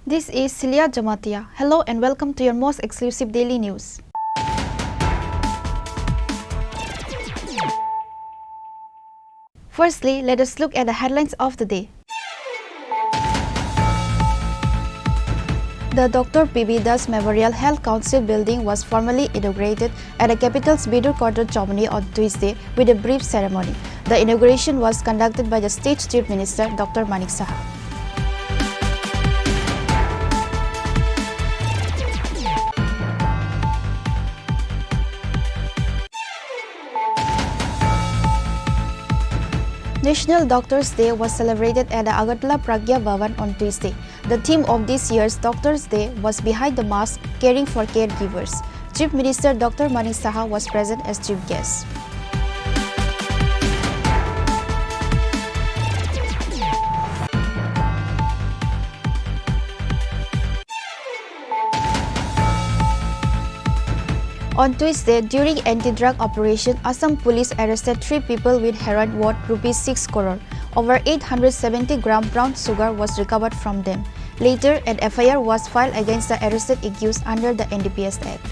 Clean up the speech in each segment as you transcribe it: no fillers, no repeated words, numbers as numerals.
This is Celia Jamatia. Hello and welcome to your most exclusive daily news. Firstly, let us look at the headlines of the day. The Dr. P.B. Das Memorial Health Council building was formally inaugurated at the capital's Bidur Quarter Chomani on Tuesday with a brief ceremony. The inauguration was conducted by the State Chief Minister Dr. Manik Saha. National Doctors' Day was celebrated at the Agartala Pragya Bhavan on Tuesday. The theme of this year's Doctors' Day was Behind the Mask, Caring for Caregivers. Chief Minister Dr. Manik Saha was present as chief guest. On Tuesday, during anti-drug operation, Assam police arrested 3 people with heroin worth ₹6 crore. Over 870 gram brown sugar was recovered from them. Later, an FIR was filed against the arrested accused under the NDPS Act.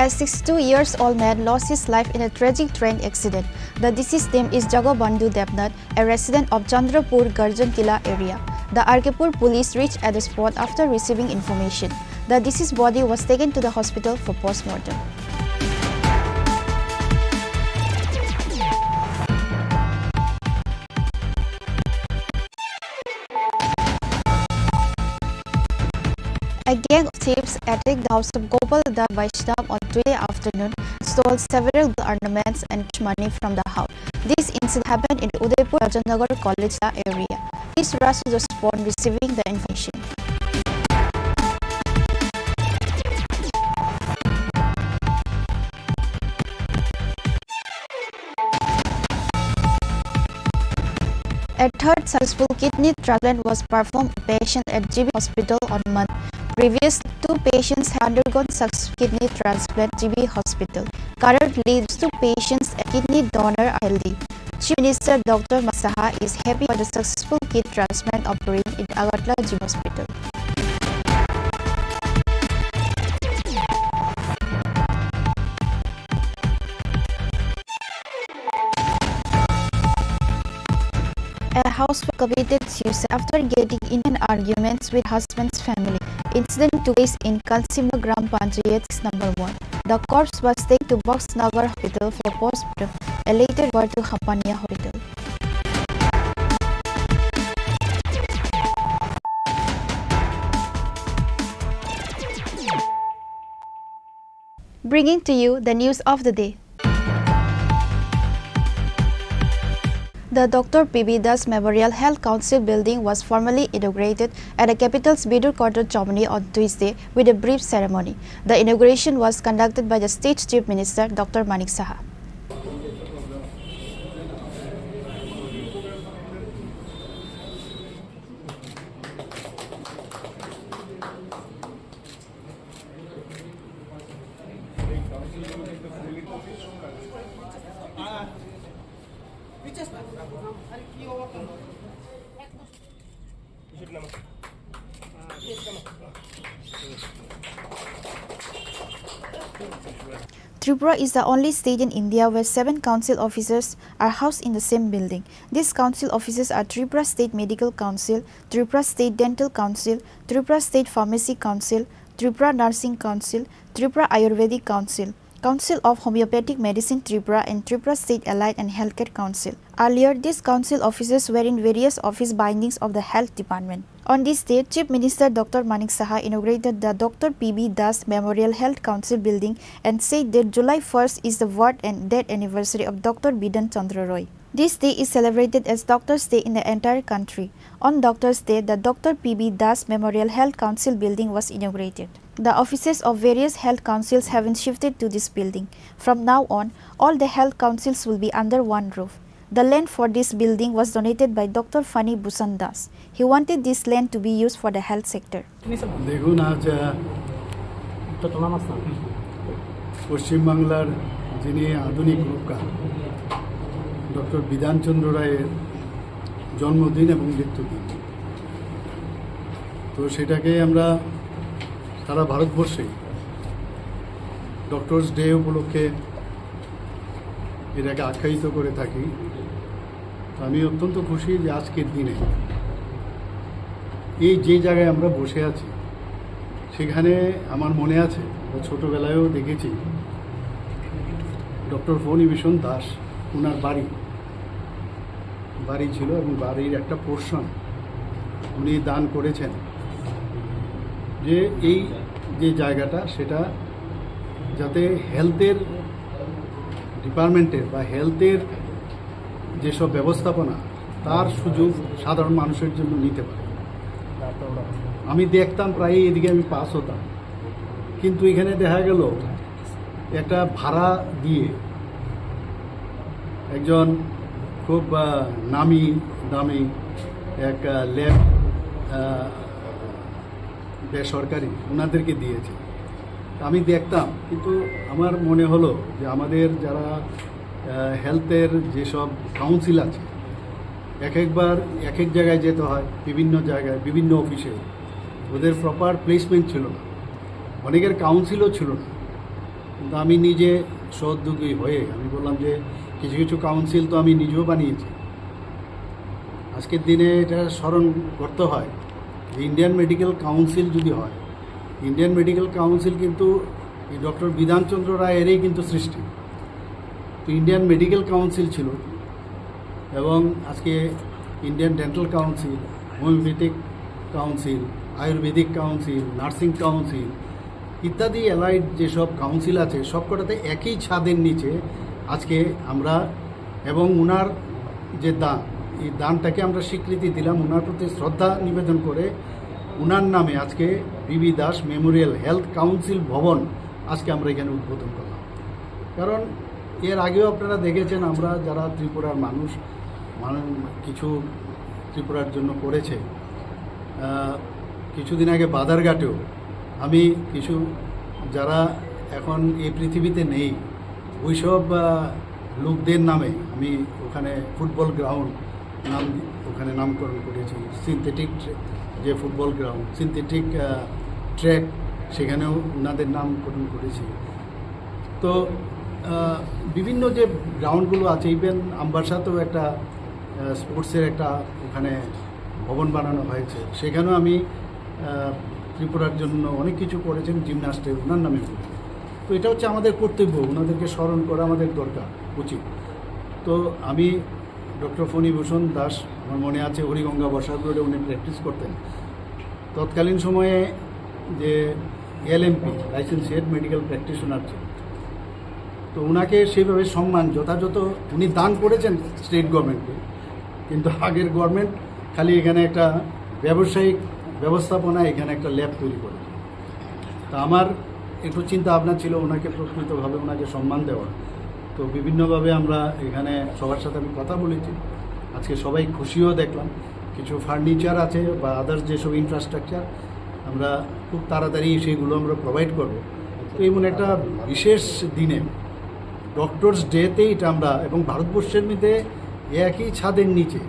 A 62-year-old man lost his life in a tragic train accident. The deceased name is Jagabandhu Debnath, a resident of Chandrapur Garjan Kila area. The Arkepur police reached at the spot after receiving information. The deceased body was taken to the hospital for post-mortem. A gang of thieves attacked the house of Gopal Da Vaishnav on Tuesday afternoon, stole several ornaments and money from the house. This incident happened in the Udaipur Rajanagar College area. Police rushed to the spot receiving the information. A third successful kidney transplant was performed on a patient at GB Hospital on Monday. Previously, 2 patients had undergone successful kidney transplant at GB Hospital. Currently, these 2 patients and kidney donor are healthy. Chief Minister Dr. Manik Saha is happy for the successful kidney transplant operation in Agartala GB Hospital. A housewife committed suicide after getting into an argument with husband's family. Incident took place in Kansimla Gram Panchayat number 1. The corpse was taken to Boxnagar Hospital for post-mortem and later brought to Hapania Hospital. Bringing to you the news of the day. The Dr. P.B. Das Memorial Health Council building was formally inaugurated at the capital's Bidur Quarter Chomani on Tuesday with a brief ceremony. The inauguration was conducted by the State Chief Minister Dr. Manik Saha. Tripura is the only state in India where 7 council offices are housed in the same building. These council offices are Tripura State Medical Council, Tripura State Dental Council, Tripura State Pharmacy Council, Tripura Nursing Council, Tripura Ayurvedic Council, Council of Homeopathic Medicine Tripura and Tripura State Allied and Healthcare Council. Earlier, these council offices were in various office bindings of the Health Department. On this day, Chief Minister Dr. Manik Saha inaugurated the Dr. P.B. Das Memorial Health Council building and said that July 1st is the birth and death anniversary of Dr. Bidan Chandra Roy. This day is celebrated as Doctors' Day in the entire country. On Doctors' Day, the Dr. P.B. Das Memorial Health Council building was inaugurated. The offices of various health councils have been shifted to this building. From now on, all the health councils will be under one roof. The land for this building was donated by Dr. Fani Bhusan Das. He wanted this land to be used for the health sector. देखो ना পশ্চিমবাংলার যিনি আধুনিক রূপকার doctor Bidhanchandra রায়ের জন্মদিন এবং মৃত্যুদিন, তো সেটাকে আমরা সারা ভারতবর্ষে ডক্টরস ডে উপলক্ষে এটাকে আখ্যায়িত করে থাকি। আমি অত্যন্ত খুশি যে আজকের দিনে এই যে জায়গায় আমরা বসে আছি সেখানে আমার মনে আছে, ছোটোবেলায়ও দেখেছি ডক্টর ফণীভূষণ দাস ওনার বাড়ি ছিল এবং বাড়ির একটা পোর্শন উনি দান করেছেন, যে এই যে জায়গাটা সেটা যাতে হেলথের ডিপার্টমেন্টের বা হেলথের যেসব ব্যবস্থাপনা তার সুযোগ সাধারণ মানুষের জন্য নিতে পারে। আমি দেখতাম প্রায় এদিকে আমি পাস হতাম, কিন্তু এখানে দেখা গেল একটা ভাড়া দিয়ে একজন খুব নামি দামি এক ল্যাব বেসরকারি ওনাদেরকে দিয়েছে। আমি দেখতাম, কিন্তু আমার মনে হলো যে আমাদের যারা হেলথের যেসব কাউন্সিল আছে একবার এক এক জায়গায় যেতে হয়, বিভিন্ন জায়গায় বিভিন্ন অফিসে ওদের প্রপার প্লেসমেন্ট ছিল না, অনেকের কাউন্সিলও ছিল না। কিন্তু আমি নিজে সহযোগী হয়ে আমি বললাম যে কিছু কিছু কাউন্সিল তো আমি নিজেও বানিয়েছি। আজকের দিনে এটা স্মরণ করতে হয় যে ইন্ডিয়ান মেডিকেল কাউন্সিল যদি হয়, ইন্ডিয়ান মেডিকেল কাউন্সিল কিন্তু এই ডক্টর বিধানচন্দ্র রায়েরই কিন্তু সৃষ্টি। তো ইন্ডিয়ান মেডিকেল কাউন্সিল ছিল, এবং আজকে Indian dental council, homeopathic council, Ayurvedic council, nursing council ইত্যাদি অ্যালাইড যেসব কাউন্সিল আছে সবকটাতে একই ছাদের নিচে আজকে আমরা, এবং ওনার যে দান, এই দানটাকে আমরা স্বীকৃতি দিলাম, ওনার প্রতি শ্রদ্ধা নিবেদন করে ওনার নামে আজকে বিবি দাস মেমোরিয়াল হেলথ কাউন্সিল ভবন আজকে আমরা এখানে উদ্বোধন করলাম। কারণ এর আগেও আপনারা দেখেছেন আমরা যারা ত্রিপুরার মানুষ কিছু ত্রিপুরার জন্য করেছে। কিছুদিন আগে বাদারঘাটেও আমি কিছু যারা এখন এই পৃথিবীতে নেই ওইসব লোকদের নামে আমি ওখানে ফুটবল গ্রাউন্ড ওখানে নামকরণ করেছি, সিনথেটিক যে ফুটবল গ্রাউন্ড, সিনথেটিক ট্র্যাক সেখানেও ওনাদের নামকরণ করেছি। তো বিভিন্ন যে গ্রাউন্ডগুলো আছে, ইভেন আমবাসাতেও একটা স্পোর্টসের একটা ওখানে ভবন বানানো হয়েছে, সেখানেও আমি ত্রিপুরার জন্য অনেক কিছু করেছেন জিমনাস্টের ওনার নামে। তো এটা হচ্ছে আমাদের কর্তব্য, ওনাদেরকে স্মরণ করা আমাদের দরকার উচিত। তো আমি ডক্টর ফণীভূষণ দাস, আমার মনে আছে হরিগঙ্গা বসাক রোডে উনি প্র্যাকটিস করতেন, তৎকালীন সময়ে যে LMP licence head medical practitioner ছিল, তো ওনাকে সেইভাবে সম্মান যথাযথ উনি দান করেছেন স্টেট গভর্নমেন্টকে, কিন্তু আগের গভর্নমেন্ট খালি এখানে একটা ব্যবসায়িক ব্যবস্থাপনা এখানে একটা ল্যাব তৈরি করে। তা আমার একটু চিন্তা ভাবনা ছিল ওনাকে প্রকৃতভাবে ওনাকে সম্মান দেওয়া। তো বিভিন্নভাবে আমরা এখানে সবার সাথে আমি কথা বলেছি, আজকে সবাই খুশিও দেখলাম। কিছু ফার্নিচার আছে বা আদার্স যেসব ইনফ্রাস্ট্রাকচার আমরা খুব তাড়াতাড়ি সেগুলো আমরা প্রোভাইড করব। তো এমন একটা বিশেষ দিনে ডক্টরস ডেতেই এটা আমরা, এবং ভারতবর্ষের মধ্যে একই ছাদের নিচে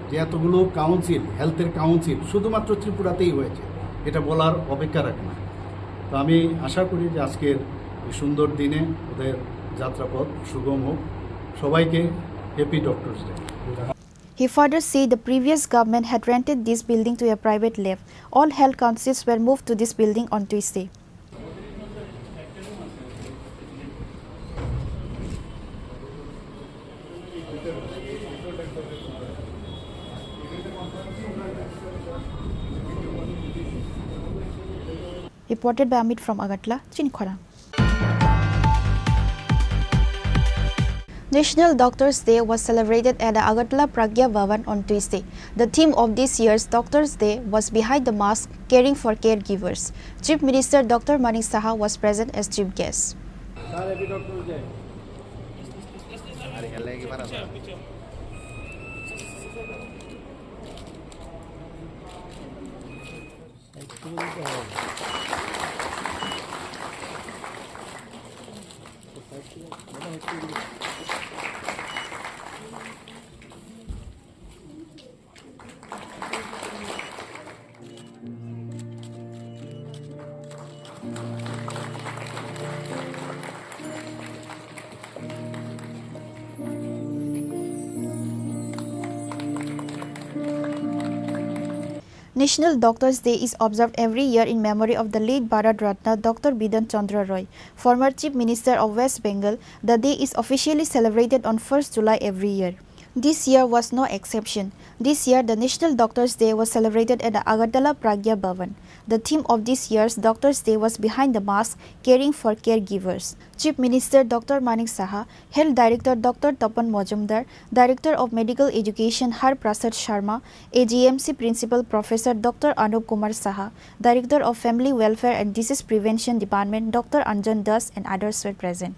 যে এতগুলো কাউন্সিল, হেলথের কাউন্সিল শুধুমাত্র ত্রিপুরাতেই হয়েছে, এটা বলার অপেক্ষা রাখে না। তো আমি আশা করি যে আজকের এই সুন্দর দিনে ওদের যাত্রাপথ সুগম হোক। সবাইকে happy doctors day. He further said the previous government had rented this building to a private lab. All health councils were moved to this building on Tuesday. Reported by Amit from Agartala, Chini Khorang. National Doctors' Day was celebrated at the Agartala Pragya Bhavan on Tuesday. The theme of this year's Doctors' Day was Behind the Mask, Caring for Caregivers. Chief Minister Dr. Manik Saha was present as chief guest. National Doctors' Day is observed every year in memory of the late Bharat Ratna Dr. Bidan Chandra Roy, former Chief Minister of West Bengal. The day is officially celebrated on 1st July every year. This year was no exception. This year, the National Doctors' Day was celebrated at the Agartala Pragya Bhavan. The theme of this year's Doctors' Day was Behind the Mask, Caring for Caregivers. Chief Minister Dr. Manik Saha, Health Director Dr. Tapan Majumdar, Director of Medical Education Har Prasad Sharma, AGMC Principal Professor Dr. Anup Kumar Saha, Director of Family Welfare and Disease Prevention Department Dr. Anjan Das and others were present.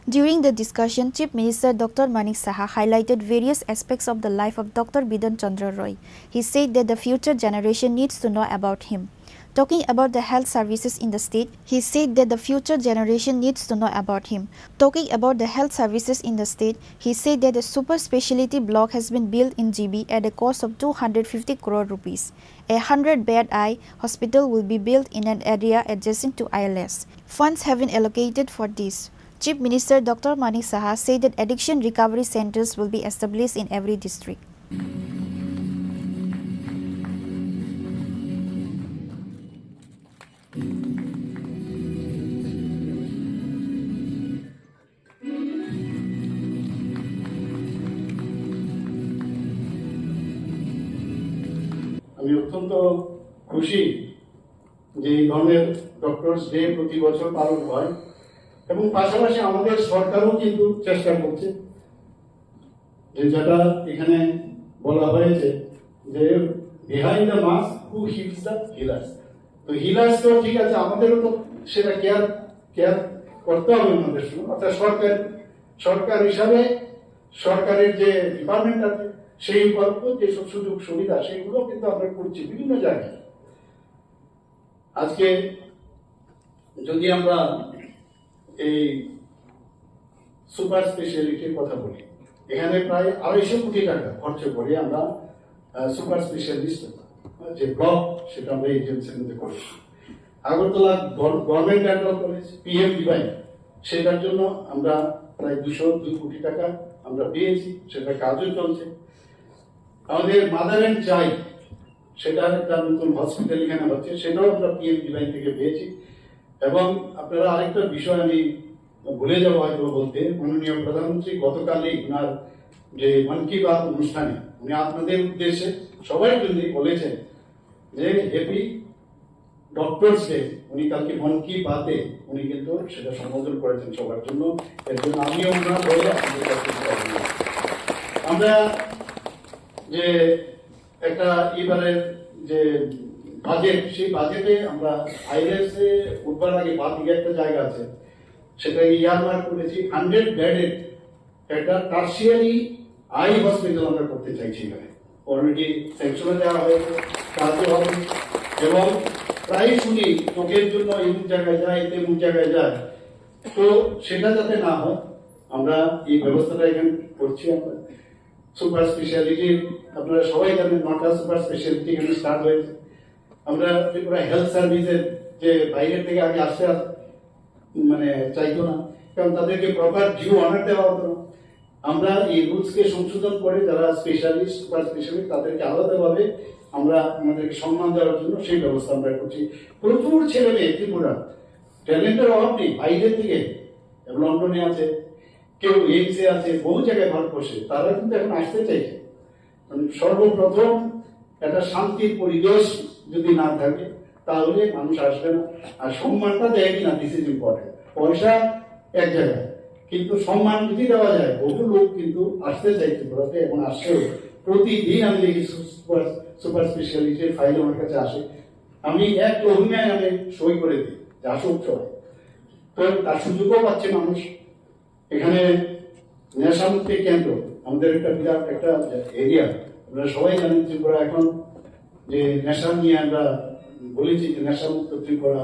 During the discussion, Chief Minister Dr. Manik Saha highlighted various aspects of the life of Dr. Bidan Chandra Roy. He said that the future generation needs to know about him. Talking about the health services in the state, he said that the future generation needs to know about him. Talking about the health services in the state, he said that a super speciality block has been built in GB at a cost of 250 crore rupees. A 100-bed eye hospital will be built in an area adjacent to ILS. Funds have been allocated for this. Chief Minister Dr. Manik Saha said that addiction recovery centers will be established in every district. আমি অত্যন্ত খুশি যে এই ধরনের doctors day প্রতি বছর পালন হয় এবং পাশাপাশি আমাদের সরকারও কিন্তু চেষ্টা করছে যে যেটা এখানে বলা হয়েছে যে behind the mask who hills the healers. তো হিলার্স তো ঠিক আছে, আমাদেরও তো সেটা কেয়ার করতে হবে আমাদের সঙ্গে, অর্থাৎ সরকার হিসাবে সরকারের যে ডিপার্টমেন্ট আছে সেই গল্প যেসব সুযোগ সুবিধা সেগুলো কিন্তু আমরা করছি বিভিন্ন জায়গায়। আজকে যদি আমরা এই সুপার স্পেশালিটির কথা বলি, এখানে প্রায় 250 কোটি টাকা খরচ করে আমরা সুপার স্পেশালিস্ট যে ব্লক সেটা আমরা এজেন্সির মধ্যে করেছি। Agartala government dental college PMDY সেটার জন্য আমরা প্রায় 202 কোটি টাকা আমরা পেয়েছি, সেটা কাজও চলছে। আমাদের মাদার অ্যান্ড চাইল্ড সেটা একটা নতুন হসপিটাল এখানে হচ্ছে, সেটাও আমরা PMDY থেকে পেয়েছি। এবং আপনারা আরেকটা বিষয় আমি ভুলে যাবো হয়তো বলতে, মাননীয় প্রধানমন্ত্রী গতকালই ওনার যে মন কি বাত অনুষ্ঠানে উনি আপনাদের উদ্দেশ্যে সবার জন্য বলেছেন যে হ্যাপি ডক্টরস ডে। উনি কালকে মন কি বাতে উনি কিন্তু সেটা সম্বোধন করেছেন সবার জন্য। এর জন্য আমিও ওনার বলে আপনাদের কাছে আমরা যে একটা এবারের যে বাজেট, সেই বাজেটে আমরা আইএলএসে উঠবার আগে বাদ একটা জায়গা আছে, সেটা ইয়ারমার্ক করেছি 100 বেডের একটা টার্সিয়ারি আই হসপিটাল আমরা করতে চাইছি। এখানে অলরেডি স্যাংশনে দেওয়া হয়েছে, কাজও হবে। এবং প্রায় শুনি চোখের জন্য এমন জায়গায় যায় তেমন জায়গায় যায়, তো সেটা যাতে না হয় আমরা এই ব্যবস্থাটা এখানে করছি। আমরা সুপার স্পেশালিটির আপনারা সবাই জানেন 9টা সুপার স্পেশালিটি এখানে স্টার্ট হয়েছে। আমরা ত্রিপুরা হেলথ সার্ভিসের যে বাইরের থেকে আগে আসতে মানে চাইতো না, কারণ তাদেরকে প্রপার ডিউ অনার দেওয়া হতো না। আমরা এই রুলসকে সংশোধন করে যারা স্পেশালিস্ট সুপার স্পেশালিস্ট তাদেরকে আলাদাভাবে আমরা আমাদেরকে সম্মান দেওয়ার জন্য সেই ব্যবস্থা আমরা করছি। প্রচুর ছেলে মেয়ে ত্রিপুরা ট্যালেন্টের অভাব নেই, বাইরের থেকে লন্ডনে আছে, কেউ এইমসে আছে, বহু জায়গায় ভারতবর্ষে, তারা কিন্তু এখন আসতে চাইছে। সর্বপ্রথম একটা শান্তির পরিবেশ যদি না থাকে তাহলে মানুষ আসবে না। আর সম্মানটা দেয় কিনা, দিস ইজ ইম্পর্টেন্ট। পয়সা এক জায়গায়, কিন্তু সম্মান যদি দেওয়া যায়, বহু লোক কিন্তু আসতে চাইছে ত্রিপুরাতে এবং আসছেও। প্রতিদিন আমি দেখি সুপার স্পেশালিটির ফাইল আমার কাছে আসে, আমি এক লগ্নায় আমি সই করে দিই যে আসুক সবাই। তো তার সুযোগও পাচ্ছে মানুষ। এখানে নেশামুক্তি কেন্দ্র আমাদের একটা বিরাট একটা এরিয়া, আপনারা সবাই জানেন ত্রিপুরা এখন যে নেশা নিয়ে আমরা বলেছি যে নেশামুক্ত ত্রিপুরা,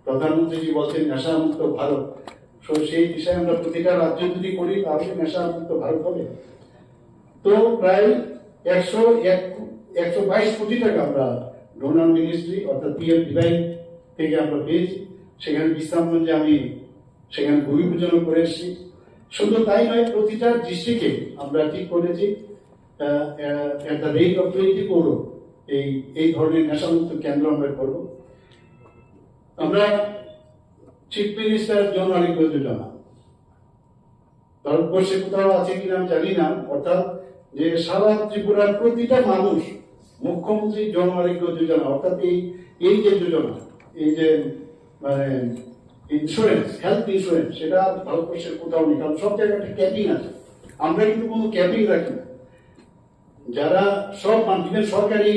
প্রধানমন্ত্রীজি বলছেন নেশামুক্ত ভারত। সো সেই বিষয়ে আমরা প্রতিটা রাজ্য যদি করি তাহলে নেশামুক্ত ভারত হবে। তো প্রায় 122 কোটি টাকা আমরা ডোনার মিনিস্ট্রি অর্থাৎ পিএম বিভাগ থেকে আমরা পেয়েছি। সেখানে বিশ্রামগঞ্জে আমি সেখানে ভূমি পূজন করে এসেছি। শুধু তাই নয়, প্রতিটা ডিস্ট্রিক্টে আমরা ঠিক করেছি একটা রেট অফ 20 করোড় এই ধরনের নেশামুক্ত কেন্দ্র আমরা করব। আমরা চিফ মিনিস্টার জন আরোগ্য যোজনা ভারতবর্ষে কোথাও আছে কিনা আমি জানি না, অর্থাৎ যে সারা ত্রিপুরার প্রতিটা মানুষ মুখ্যমন্ত্রী জন আরোগ্য যোজনা অর্থাৎ এই যে যোজনা, এই যে মানে ইন্স্যুরেন্স, হেলথ ইন্স্যুরেন্স, সেটা ভারতবর্ষের কোথাও নেই, কারণ সব জায়গায় ক্যাপিং আছে। আমরা কিন্তু কোনো ক্যাপিং রাখি না। যারা সব মানুষের সরকারি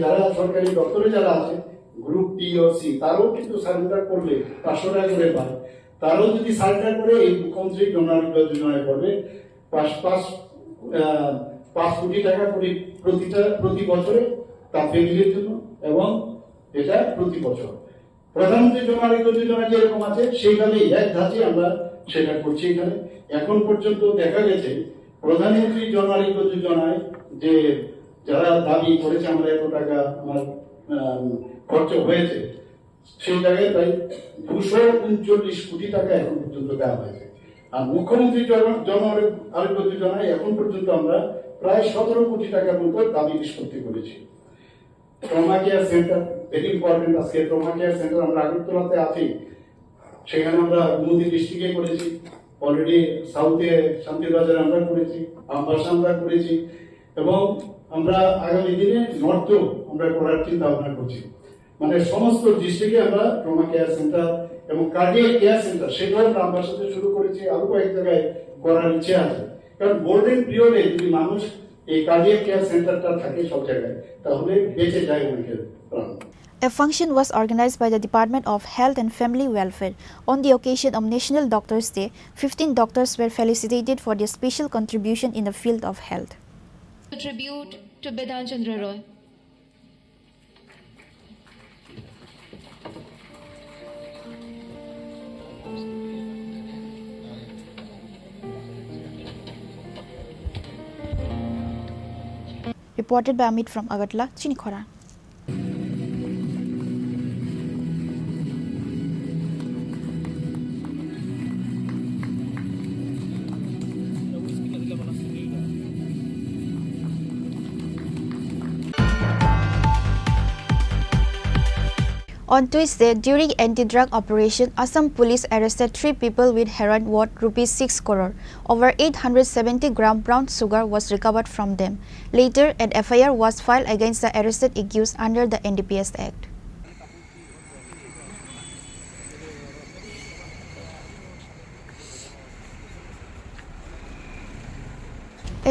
যারা সরকারি দপ্তরে যারা আছে গ্রুপ টি ও সি, তারাও কিন্তু সারেন্ডার করলে 500 টাকা করে পায়। তারাও যদি সারেন্ডার করে এই মুখ্যমন্ত্রী জন আরোগ্য যোজনায় করবে 5 কোটি টাকা প্রতি বছরে তার ফ্যামিলির জন্য, এবং এটা প্রতি বছর প্রধানমন্ত্রী জন আরোগ্য যোজনা যেরকম আছে সেইভাবেই এক ধাঁচে আমরা সেটা করছি। এখানে এখন পর্যন্ত দেখা গেছে প্রধানমন্ত্রী জন আরোগ্য যোজনায় যে যারা দাবি করেছে আমরা এত টাকা আমার খরচ হয়েছে, সেই জায়গায় প্রায় 239 কোটি টাকা এখন পর্যন্ত দেওয়া হয়েছে। আর মুখ্যমন্ত্রী জন আরোগ্য যোজনায় এখন পর্যন্ত আমরা প্রায় 17 কোটি টাকার মতো দাবি নিষ্পত্তি করেছি। Trauma care centre very important. আজকে ট্রমা কেয়ার সেন্টার আমরা আগরতলাতে আছি, সেখানে আমরা গুমতি ডিস্ট্রিক্টে করেছি, অলরেডি সাউথে শান্তিবাজারে আমরা করেছি, আমবাসা আমরা করেছি, এবং আমরা আগামী দিনে নর্থেও আমরা করার চিন্তা ভাবনা করছি। মানে সমস্ত ডিস্ট্রিক্টে আমরা ট্রমা কেয়ার সেন্টার এবং কার্ডিয়াক কেয়ার সেন্টার সেটাও আমরা আমবাসাতে শুরু করেছি, আরো কয়েক জায়গায় করার ইচ্ছে আছে। কারণ গোল্ডেন পিরিয়ডে যদি মানুষ এই কার্ডিয়াক কেয়ার সেন্টারটা থাকে সব জায়গায়, তাহলে বেঁচে যায় অনেকের প্রাণ। A function was organized by the Department of Health and Family Welfare. On the occasion of National Doctors' Day, 15 doctors were felicitated for their special contribution in the field of health. A tribute to Bidan Chandra Roy. Reported by Amit from Agartala, Chini Khorang. On Tuesday, during anti-drug operation, Assam police arrested 3 people with heroin worth ₹6 crore. Over 870 gram brown sugar was recovered from them. Later, an FIR was filed against the arrested accused under the NDPS Act.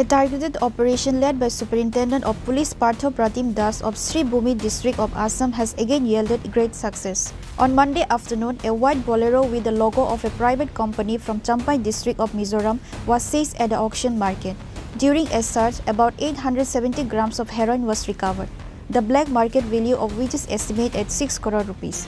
A targeted operation led by Superintendent of Police Partho Pratim Das of Sri Bhumi district of Assam has again yielded great success. On Monday afternoon, a white bolero with the logo of a private company from Champai district of Mizoram was seized at the auction market. During a search, about 870 grams of heroin was recovered, the black market value of which is estimated at 6 crore rupees.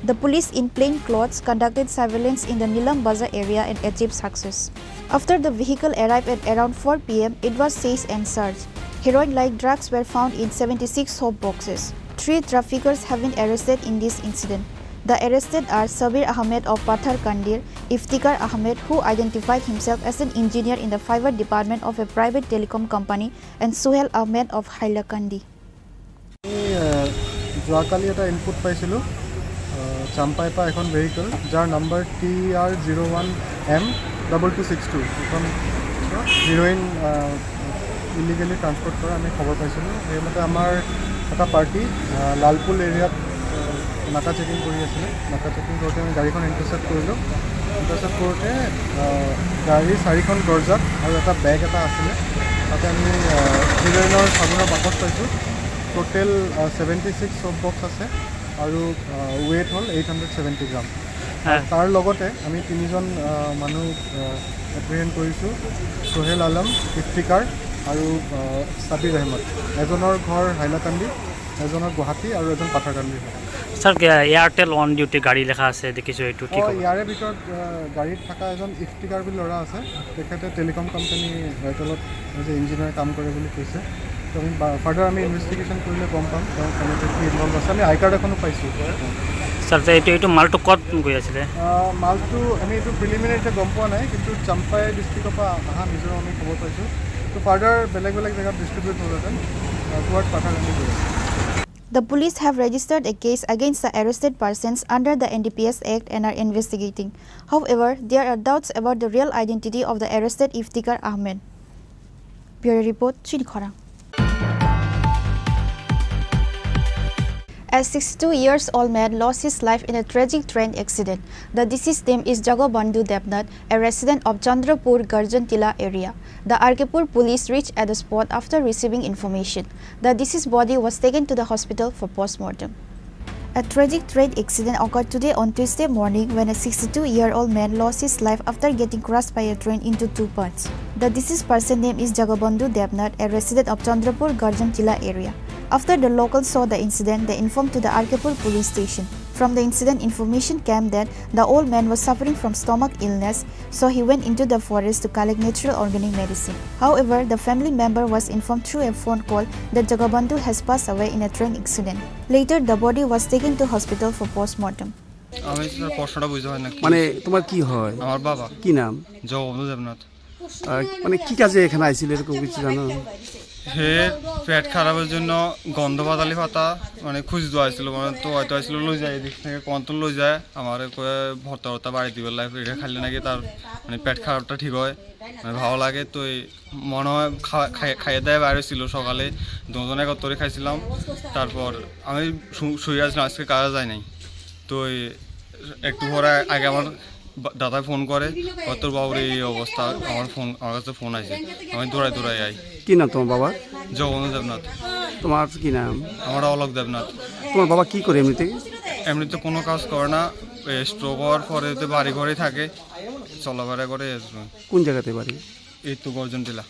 The police in plain clothes conducted surveillance in the Nilam Bazaar area and achieved success. After the vehicle arrived at around 4 p.m., it was seized and searched. Heroin-like drugs were found in 76 soap boxes. 3 traffickers have been arrested in this incident. The arrested are Sabir Ahmed of Pathar Kandir, Iftikhar Ahmed, who identified himself as an engineer in the fiber department of a private telecom company, and Suhail Ahmed of Hailakandi. যোৱাকালি এটা input পাইছিলোঁ চাম্পাই পৰা এখন vehicle যাৰ number TR01M2262 এখন heroine illegally transport কৰা আমি খবৰ পাইছিলোঁ। সেইমতে আমাৰ এটা পাৰ্টি লালপুল এৰিয়াত নাকা চেকিং কৰি আছিলে। নাকা চেকিং কৰোঁতে আমি গাড়ীখন ইণ্টাৰচেপ্ট কৰিলোঁ। ইণ্টাৰচেপ্ট কৰোঁতে গাড়ীৰ 4খন দৰ্জাত আৰু এটা বেগ এটা আছিলে, তাতে আমি হিৰোইনৰ চাবোনৰ বাকচ পাইছোঁ। টোটেল 76 চপ বক্স আছে আৰু ৱেইট হ'ল 870 গ্ৰাম। তাৰ লগতে আমি 3জন মানুহ এপ্ৰিহেণ্ড কৰিছোঁ, সোহেল আলম, ইফতিকাৰ আৰু সাবিৰ আহমেদ। এজনৰ ঘৰ হাইলাকান্দি, এজনৰ গুৱাহাটী আৰু এজন Patharkandi. Sir Airtel on duty গাড়ী লেখা আছে দেখিছোঁ এইটো কি ক'ব? ইয়াৰে ভিতৰত গাড়ীত থকা এজন ইফতিকাৰ বুলি ল'ৰা আছে, তেখেতে টেলিকম কোম্পানী এয়াৰটেলত এজ এ ইঞ্জিনিয়াৰ কাম কৰে বুলি কৈছে। তো আমি ফাৰ্ডাৰ আমি ইনভেষ্টিগেশ্যন কৰিলে গম পাম তেওঁ কেনেকৈ কি ইনভলভ আছে। আমি আই কাৰ্ড এখনো পাইছোঁ। স্যাৰ এইটো মালটো ক'ত গৈ আছিলে? মালটো আমি এইটো প্ৰিলিমিনাৰী এতিয়া গম পোৱা নাই, কিন্তু চাম্পাই ডিষ্ট্ৰিক্টৰ পৰা অহা মিজোৰাম আমি খবৰ পাইছোঁ। তো ফাৰ্ডাৰ বেলেগ বেলেগ জেগাত ডিষ্ট্ৰিবিউট হ'লহেঁতেন টুৱাৰ্ড পাথাৰকান্দি গৈ আছে। The police have registered a case against the arrested persons under the NDPS Act and are investigating. However, there are doubts about the real identity of the arrested Iftikhar Ahmed. Bureau Report, Chini Khorang. A 62-year-old man lost his life in a tragic train accident. The deceased name is Jagabandhu Debnath, a resident of Chandrapur Garjantila area. The Arkepur police reached at the spot after receiving information. The deceased body was taken to the hospital for post-mortem. A tragic train accident occurred today on Tuesday morning when a 62-year-old man lost his life after getting crushed by a train into two parts. The deceased person's name is Jagabandhu Debnath, a resident of Chandrapur Garjantila area. After the locals saw the incident, they informed to the Arkepur police station. From the incident, information came that the old man was suffering from stomach illness, so he went into the forest to collect natural organic medicine. However, the family member was informed through a phone call that Jagabandhu has passed away in a train accident. Later, the body was taken to hospital for post-mortem. আমি sir প্রশ্নটা বুঝতে হয় না। মানে তোমার কি হয়? আমার বাবা। কি নাম? জগবন্ধু দেবনাথ। মানে কি কাজে এখানে আইছিল এরকম কিছু জানো? হে পেট খারাপের জন্য গন্ধ পাতালি পাতা মানে খুঁজ দেওয়া হয়েছিল, মানে তো হয়তো আসছিল লই যায় এদিক থেকে কন্ট্রোল লই যায় আমার ভর্তা ভর্তা বাড়ি দিবে লাইফ এটা খাইলে নাকি তার মানে পেট খারাপটা ঠিক হয়, মানে ভালো লাগে। তো মনে হয় খাইয়ে দেয় বাইরে ছিল সকালে দুজনে একত্রে খাইছিলাম। তারপর আমি শুয়ে আসলাম, আজকে কাজে যায় নাই। তো একটু পরে আগে আমার দাদা ফোন করে তোর বাবুর এই অবস্থা, আমার কাছে ফোন আছে, আমি দৌড়াই আই। কি নাম তোমার বাবা? জগবন্ধু দেবনাথ। তোমার কি নাম? আমার অলোক দেবনাথ। তোমার বাবা কি করে এমনিতে? এমনিতে কোনো কাজ করে না, স্ট্রোক হওয়ার পরে বাড়ি ঘরেই থাকে, চলাফেরা করে। কোন জায়গাতে বাড়ি? এই তো গর্জনটিলা।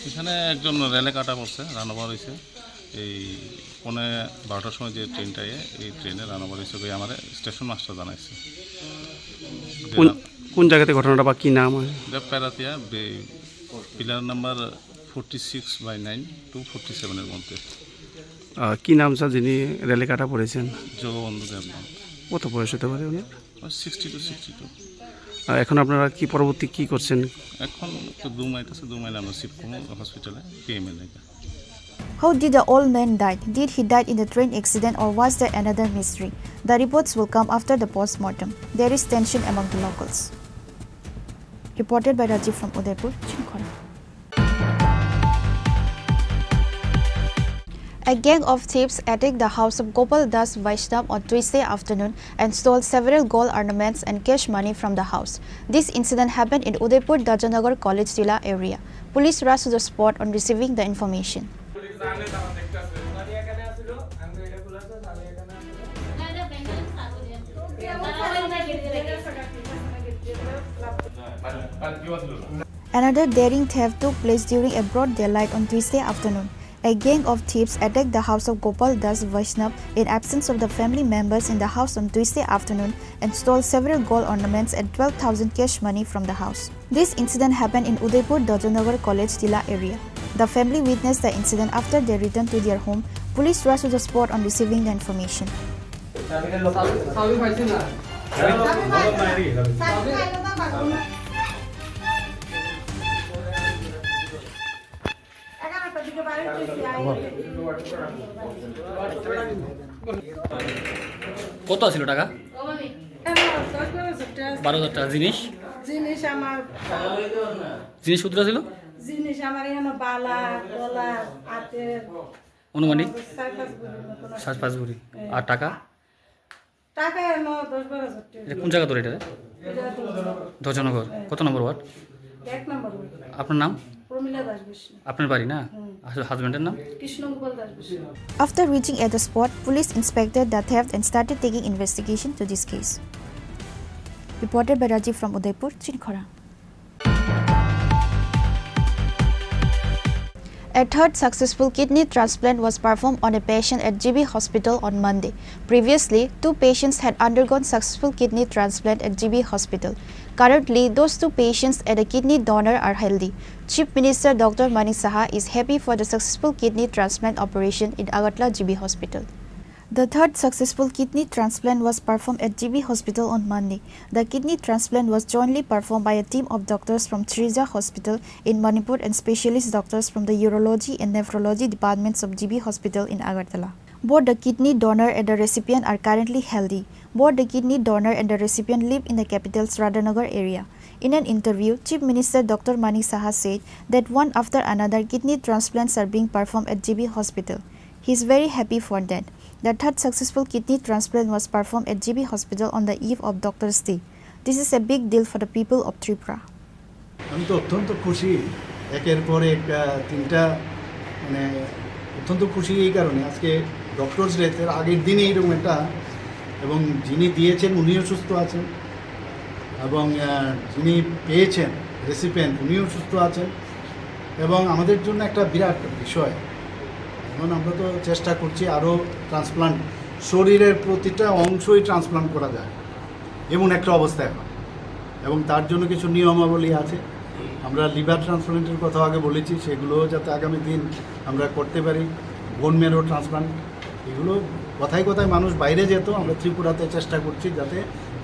এখানে একজন রেলে কাটা পড়ছে, রান্নাবার হয়েছে এই 12টার সময় যে ট্রেনটা এই ট্রেনে রান্নাবার হয়েছে আমার স্টেশন মাস্টার জানাইছে। কোন জায়গাতে ঘটনাটা বা কি নাম? প্যারাতিয়া পিলার নাম্বার 46/9 to 47 মধ্যে। কি নাম স্যার যিনি রেলে কাটা পড়েছেন? জগবন্ধু দেবনাথ। কত বয়স হতে পারে ওনার? 60 to 62। এখন আপনারা কি পরবর্তী কি করছেন? এখন তো 2 মাইল আছে, 2 মাইল আমরা শিফট করবো হসপিটালে PML. How did the old man die? Did he die in the train accident or was there another mystery? The reports will come after the post-mortem. There is tension among the locals. Reported by Rajiv from Udaipur, Chini Khorang. A gang of thieves attacked the house of Gopal Das Vaishnav on Tuesday afternoon and stole several gold ornaments and cash money from the house. This incident happened in Udaipur Dajanagar College Jila area. Police rushed to the spot on receiving the information. Another daring theft took place during a broad daylight on Tuesday afternoon. A gang of thieves attacked the house of Gopal Das Vaishnav in absence of the family members in the house on Tuesday afternoon and stole several gold ornaments and 12,000 cash money from the house. This incident happened in Udaipur Dajanagar College Jila area. The family witnessed the incident after they returned to their home. Police rushed to the spot on receiving the information. কত আছিল টাকা? 12,000 টাকা। জিনিস আমার জিনিস কত ছিল? জিনিস আমার এখানে বালা গলা হাতে অনুমানিক 4-5 ভরি। আর টাকা? টাকা এনো 10-12 হাজার টাকা। কোন জায়গা তোর এটা? ধজনগর। কত নম্বর ওয়ার্ড? 1 নম্বর। আপনার নাম? প্রমিলা দাস বিষ্ণু। আপনার বাড়ি না? হাজবেন্ডের নাম? Krishnagopal Das Vishnu. After reaching at the spot, police inspected the theft and started taking investigation to this case. Reported by Rajiv from Udaipur, Chini Khorang. A third successful kidney transplant was performed on a patient at GB Hospital on Monday. Previously, 2 patients had undergone successful kidney transplant at GB Hospital. Currently, those 2 patients and a kidney donor are healthy. Chief Minister Dr. Mani Saha is happy for the successful kidney transplant operation in Agartala GB Hospital. The third successful kidney transplant was performed at GB Hospital on Monday. The kidney transplant was jointly performed by a team of doctors from Trija Hospital in Manipur and specialist doctors from the urology and nephrology departments of GB Hospital in Agartala. Both the kidney donor and the recipient are currently healthy. Both the kidney donor and the recipient live in the capital's Radhanagar area. In an interview, Chief Minister Dr. Mani Saha said that one after another kidney transplants are being performed at GB Hospital. He is very happy for that. The third successful kidney transplant was performed at GB Hospital on the eve of Doctor's Day. This is a big deal for the people of Tripura. আমি তো অত্যন্ত খুশি একের পর এক তিনটা মানে অত্যন্ত খুশি এই কারণে আজকে ডক্টরস ডের আগের দিনে এরকম একটা এবং যিনি দিয়েছেন উনিও সুস্থ আছেন এবং যিনি পেয়েছেন রেসিপিয়েন্ট উনিও সুস্থ আছেন এবং আমাদের জন্য একটা বিরাট বিষয় এখন আমরা তো চেষ্টা করছি আরও ট্রান্সপ্লান্ট শরীরের প্রতিটা অংশই ট্রান্সপ্লান্ট করা যায় এমন একটা অবস্থা এখন এবং তার জন্য কিছু নিয়মাবলী আছে আমরা লিভার ট্রান্সপ্লান্টের কথা আগে বলেছি সেগুলো যাতে আগামী দিন আমরা করতে পারি বোন ম্যারো ট্রান্সপ্লান্ট এগুলো কথায় কথায় মানুষ বাইরে যেত আমরা ত্রিপুরাতে চেষ্টা করছি যাতে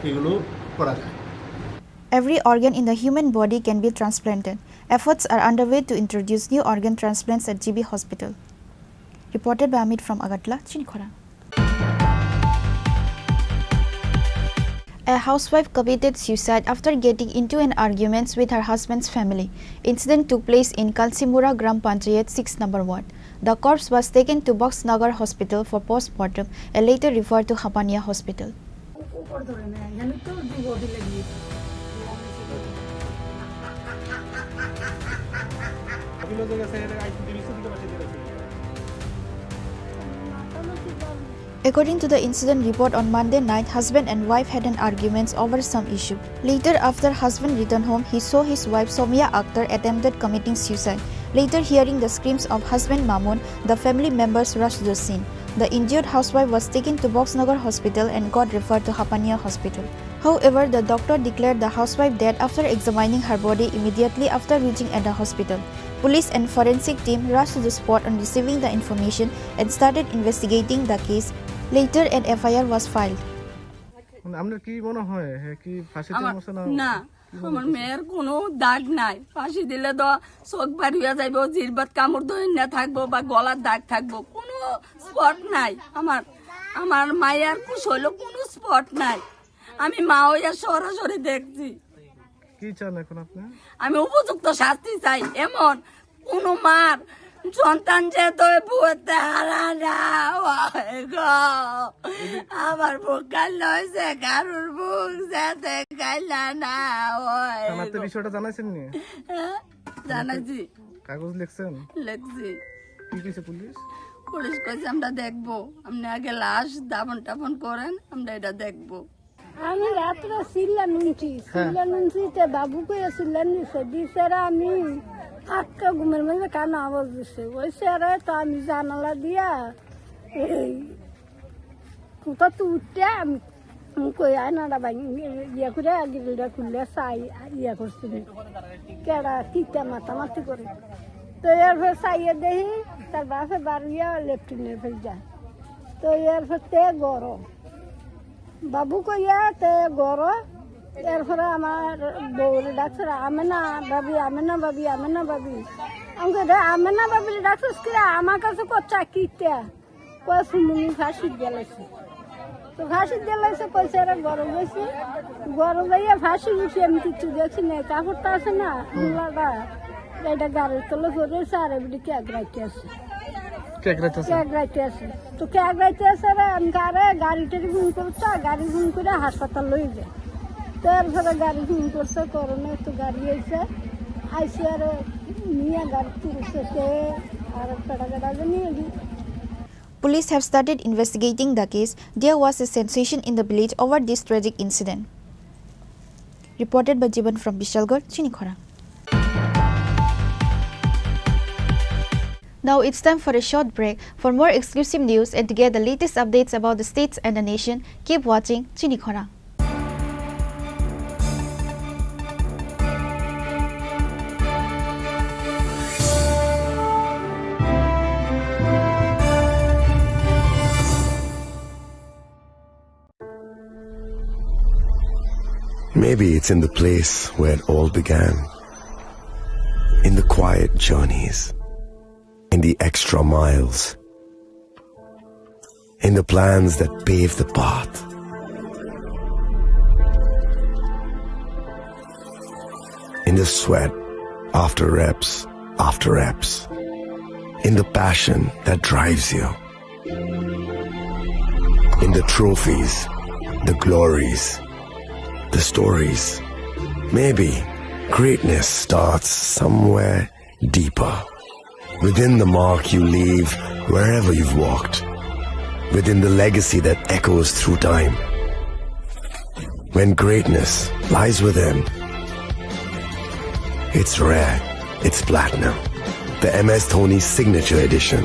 এগুলো করা যায় Every organ in the human body can be transplanted. Efforts are underway to introduce new organ transplants at GB Hospital. Reported by Amit from Agartala, Chini Khorang. A housewife committed suicide after getting into an argument with her husband's family. Incident took place in Kalsimura Gram Panchayat 6 number ward. The corpse was taken to Boxnagar Hospital for post-mortem and later referred to Hapania Hospital. According to the incident report on Monday night, husband and wife had an argument over some issue. Later, after husband returned home, he saw his wife Somia Akhtar attempted committing suicide. Later, hearing the screams of husband Mamun, the family members rushed the scene. The injured housewife was taken to Boxnagar Hospital and got referred to Hapania Hospital. However, the doctor declared the housewife dead after examining her body immediately after reaching at the hospital. Police and forensic team rushed to the spot on receiving the information and started investigating the case. Later, an FIR was filed. আপনার কি মনে হয় কি ফাঁসিতে বসে না আমার মেয়ের কোনো দাগ নাই ফাঁসি দিলে তো চোখ বাড়ি হয়ে যাইব জিরবাত কামড় ধরে না থাকবো বা গলার দাগ থাকবো কোনো স্পট নাই আমার মায়ের কুশ হইলো কোনো স্পট নাই আমি মা হইয়া সরাসরি দেখছি কি চান এখন আপনি আমি উপযুক্ত শাস্তি চাই এমন কোন মার সন্তান যে তো বুঝতে হারা না আমার বুক কাল হয়েছে কারোর বুক যাতে কাইলা না আমার তো বিষয়টা জানাইছেন নি জানাইছি কাগজ লিখছেন লিখছি কি কইছে পুলিশ পুলিশ কইছে আমরা দেখবো আপনি আগে লাশ দাফন টাফন করেন আমরা এটা দেখবো আমি রাত্রে সিল্লানুনছি তে বাবুকে সিল্লানুছে দিছেরা আমি আটকা ঘুমের মধ্যে কান আওয়াজ দিচ্ছে ওই স্যারে তো আমি জানালা দিয়া এই কোথা তো উঠতে আমি কই আয়নাটা ইয়া করে গিলটা খুললে চাই ইয়া করছি কেডা তিতা মাতামাতি করে তো এরপর চাইয়ে দেখি তার বাপে বাড়িয়া লেফটিনের ফেল যায় তো এরপর তে গরম বাবু কইয়া তে গরো এরপরে আমার বউরে ডাক্তার আমেনা ভাবি আমাকে আমেনা ভাবি ডাক্তার কিরা আমার কাছে কচ্চা কিটা কয় সুমুনি ফাঁসি গেলাইছে তো ফাঁসি গেলাইছে কইছে এরা গরম হয়েছে গরম হইয়া ফাঁসি উঠি আমি কিছু দেখছি না কাপড়টা আছে না মুলাটা এটা গাড়ির তলে পড়েছে আর এমনি ক্যাগ রাখতে আছে তো ক্যাগ রাইতে আছে আমি গাড়িটারি ফোন করছে গাড়ি ফোন করে হাসপাতাল লই যায় তো এরপরে গাড়ি ফোন করছে করোনা তো গাড়ি আইসি আর নিয়ে গাড়ি তুলছে আর পেটা নিয়ে Police have started investigating the case. There was a sensation in the village over this tragic incident. Reported by Jiban from Bishalgarh, Chini Khorang. Now it's time for a short break. For more exclusive news and to get the latest updates about the states and the nation, keep watching Chini Khorang. Maybe it's in the place where it all began. In the quiet journeys. In the extra miles. In the plans that pave the path. In the sweat after reps. In the passion that drives you. In the trophies, the glories, the stories. Maybe greatness starts somewhere deeper. Within the mark you leave wherever you've walked. Within the legacy that echoes through time. When greatness lies within, it's rare, it's platinum. The MS Dhoni Signature Edition.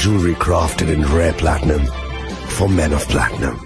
Jewelry crafted in rare platinum for men of platinum.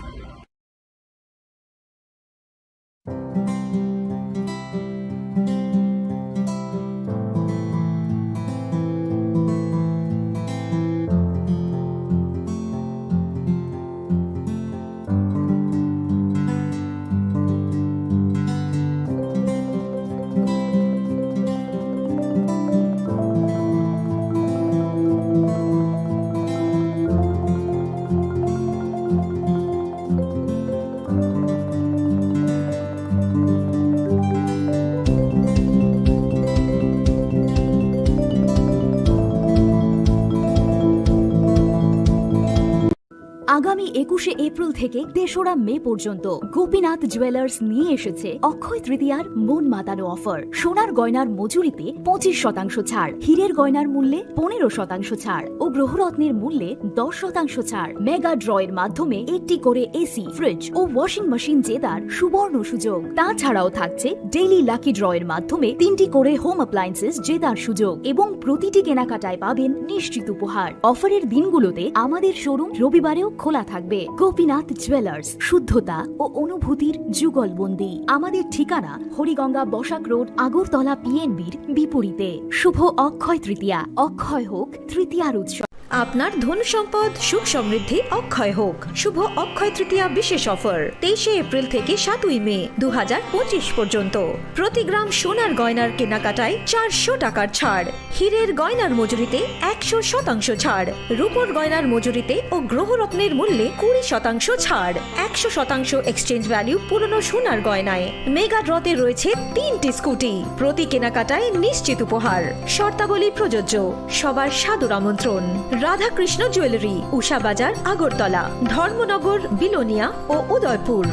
আগামী 21শে April থেকে ৩রা মে পর্যন্ত Gopinath jewellers নিয়ে এসেছে অক্ষয় তৃতীয়ার মন মাতানো offer. সোনার গয়নার মজুরিতে 25% ছাড়, হীরের গয়নার মূল্যে 15% ছাড় ও গ্রহরত্নের মূল্যে 10% ছাড়। মেগা ড্রয়ের মাধ্যমে একটি করে এসি, ফ্রিজ ও ওয়াশিং মেশিন জেতার সুবর্ণ সুযোগ। তাছাড়াও থাকছে ডেইলি লাকি ড্রয়ের মাধ্যমে 3টি করে হোম অ্যাপ্লায়েন্সেস জেতার সুযোগ এবং প্রতিটি কেনাকাটায় পাবেন নিশ্চিত উপহার। অফারের দিনগুলোতে আমাদের শোরুম রবিবারেও খোলা থাকবে। গোপীনাথ জুয়েলার্স, শুদ্ধতা ও অনুভূতির যুগলবন্দি। আমাদের ঠিকানা হরিগঙ্গা বসাক রোড, আগরতলা পিএনবির বিপরীতে। শুভ অক্ষয় তৃতীয়া, অক্ষয় হোক তৃতীয়ার উৎসব। আপনার ধন সম্পদ সুখ সমৃদ্ধি অক্ষয় হোক। শুভ অক্ষয় তৃতীয়া বিশেষ অফার 23শে এপ্রিল থেকে 7ই মে 2025 পর্যন্ত। প্রতি গ্রাম সোনার গয়নার কেনাকাটায় 400 টাকার ছাড়, হীরের গয়নার মজুরিতে 100% ছাড়, রূপোর গয়নার মজুরিতে ও গ্রহরত্নের মূল্যে 20% ছাড়, 100% এক্সচেঞ্জ ভ্যালু পুরনো সোনার গয়নায়। মেগা ড্রতে রয়েছে 3টি স্কুটি, প্রতি কেনাকাটায় নিশ্চিত উপহার। শর্তাবলী প্রযোজ্য। সবার সাদর আমন্ত্রণ। রাধাকৃষ্ণ জুয়েলারি, উষা বাজার, আগরতলা, ধর্মনগর, বিলোনিয়া ও Udaipur.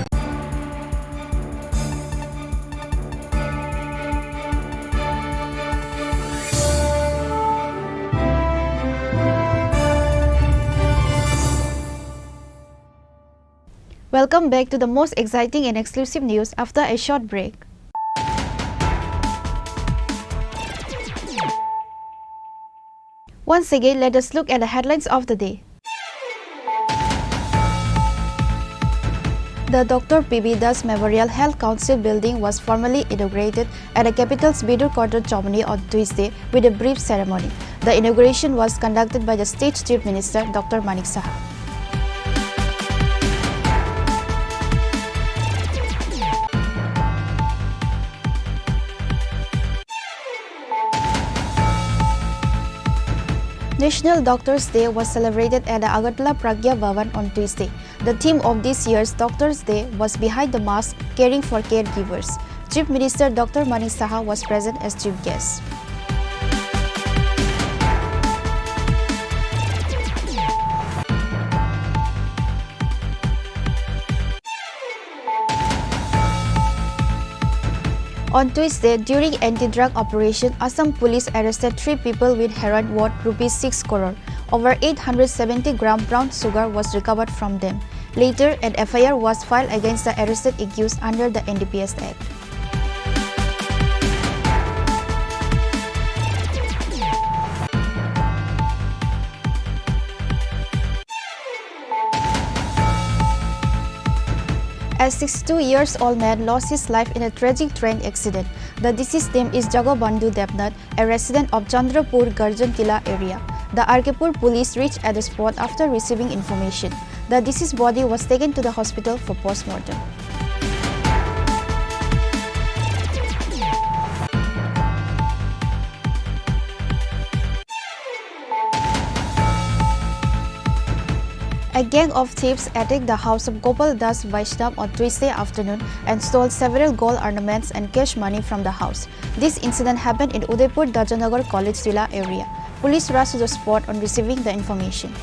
Welcome back to the most exciting and exclusive news after a short break. Once again, let us look at the headlines of the day. The Dr. P.B. Das Memorial Health Council building was formally inaugurated at the capital's Bidur Quarter Chomni on Tuesday with a brief ceremony. The inauguration was conducted by the State Chief Minister Dr. Manik Saha. National Doctors Day was celebrated at the Agartala Pragya Bhavan on Tuesday. The theme of this year's Doctors Day was Behind the Mask, Caring for Caregivers. Chief Minister Dr. Manik Saha was present as chief guest. On Tuesday, during anti-drug operation, Assam police arrested 3 people with heroin worth ₹6 crore. Over 870 gram brown sugar was recovered from them. Later, an FIR was filed against the arrested accused under the NDPS Act. A 62-year-old man lost his life in a tragic train accident. The deceased name is Jagabandhu Devnath, a resident of Chandrapur Garjan Kila area. The Arkepur police reached at the spot after receiving information. The deceased body was taken to the hospital for post-mortem. A gang of thieves attacked the house of Gopal Das Vaishnav on Tuesday afternoon and stole several gold ornaments and cash money from the house. This incident happened in Udaipur Dajanagar College Villa area. Police rushed to the spot on receiving the information.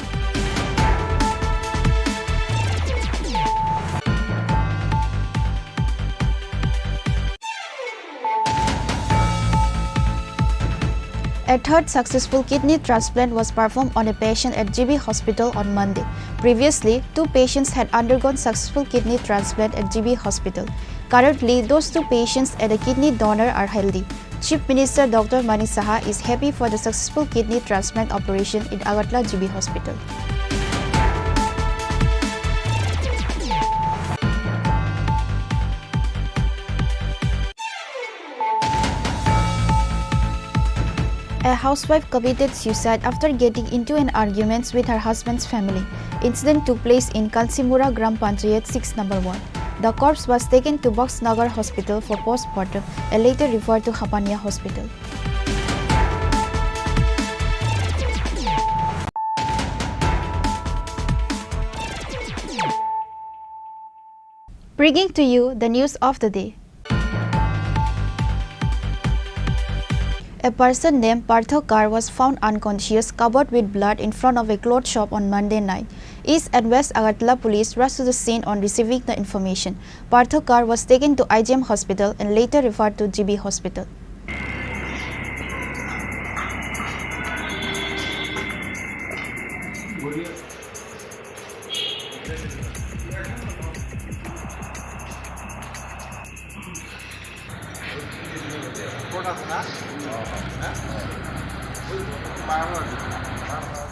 A third successful kidney transplant was performed on a patient at GB Hospital on Monday. Previously, 2 patients had undergone successful kidney transplant at GB Hospital. Currently, those 2 patients and a kidney donor are healthy. Chief Minister Dr. Mani Saha is happy for the successful kidney transplant operation in Agartala GB Hospital. A housewife committed suicide after getting into an argument with her husband's family. Incident took place in Kansimura Gram Panchayat 6 No. 1. The corpse was taken to Boxnagar Hospital for post-mortem and later referred to Hapania Hospital. Bringing to you the news of the day. A person named Partho Kar was found unconscious, covered with blood in front of a clothes shop on Monday night. East and West Agartala police rushed to the scene on receiving the information. Partho Kar was taken to IGM Hospital and later referred to GB Hospital.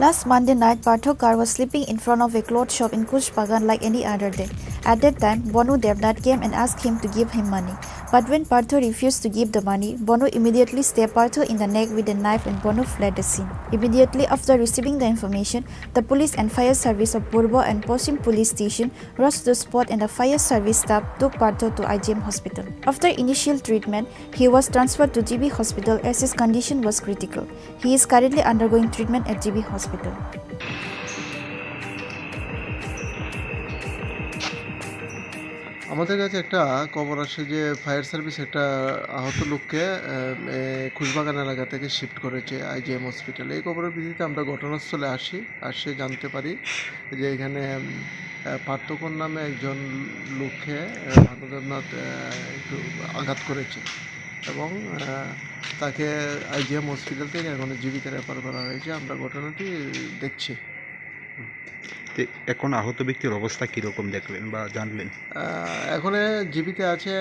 Last Monday night, Partho Kar was sleeping in front of a clothes shop in Kushbagan like any other day. At that time, Bonu Devnath came and asked him to give him money. But when Partho refused to give the money, Bonu immediately stabbed Partho in the neck with a knife and Bonu fled the scene. Immediately after receiving the information, the police and fire service of Purbo and Poshim police station rushed to the spot and the fire service staff took Partho to IGM Hospital. After initial treatment, he was transferred to GB Hospital as his condition was critical. He is currently undergoing treatment at GB Hospital. আমাদের কাছে একটা খবর আসে যে fire service একটা আহত লোককে খুশবাগান এলাকা থেকে শিফট করেছে আইজিএম হসপিটালে। এই খবরের ভিত্তিতে আমরা ঘটনাস্থলে আসে জানতে পারি যে এখানে পার্থকর নামে একজন লোককে ভানুদেবনাথ একটু আঘাত করেছে এবং তাকে আইজিএম হসপিটাল থেকে এখন জীবিত রেফার করা হয়েছে। আমরা ঘটনাটি দেখছি। এখন আহত ব্যক্তির অবস্থা কীরকম দেখলেন বা জানলেন? এখন জীবিত আছে,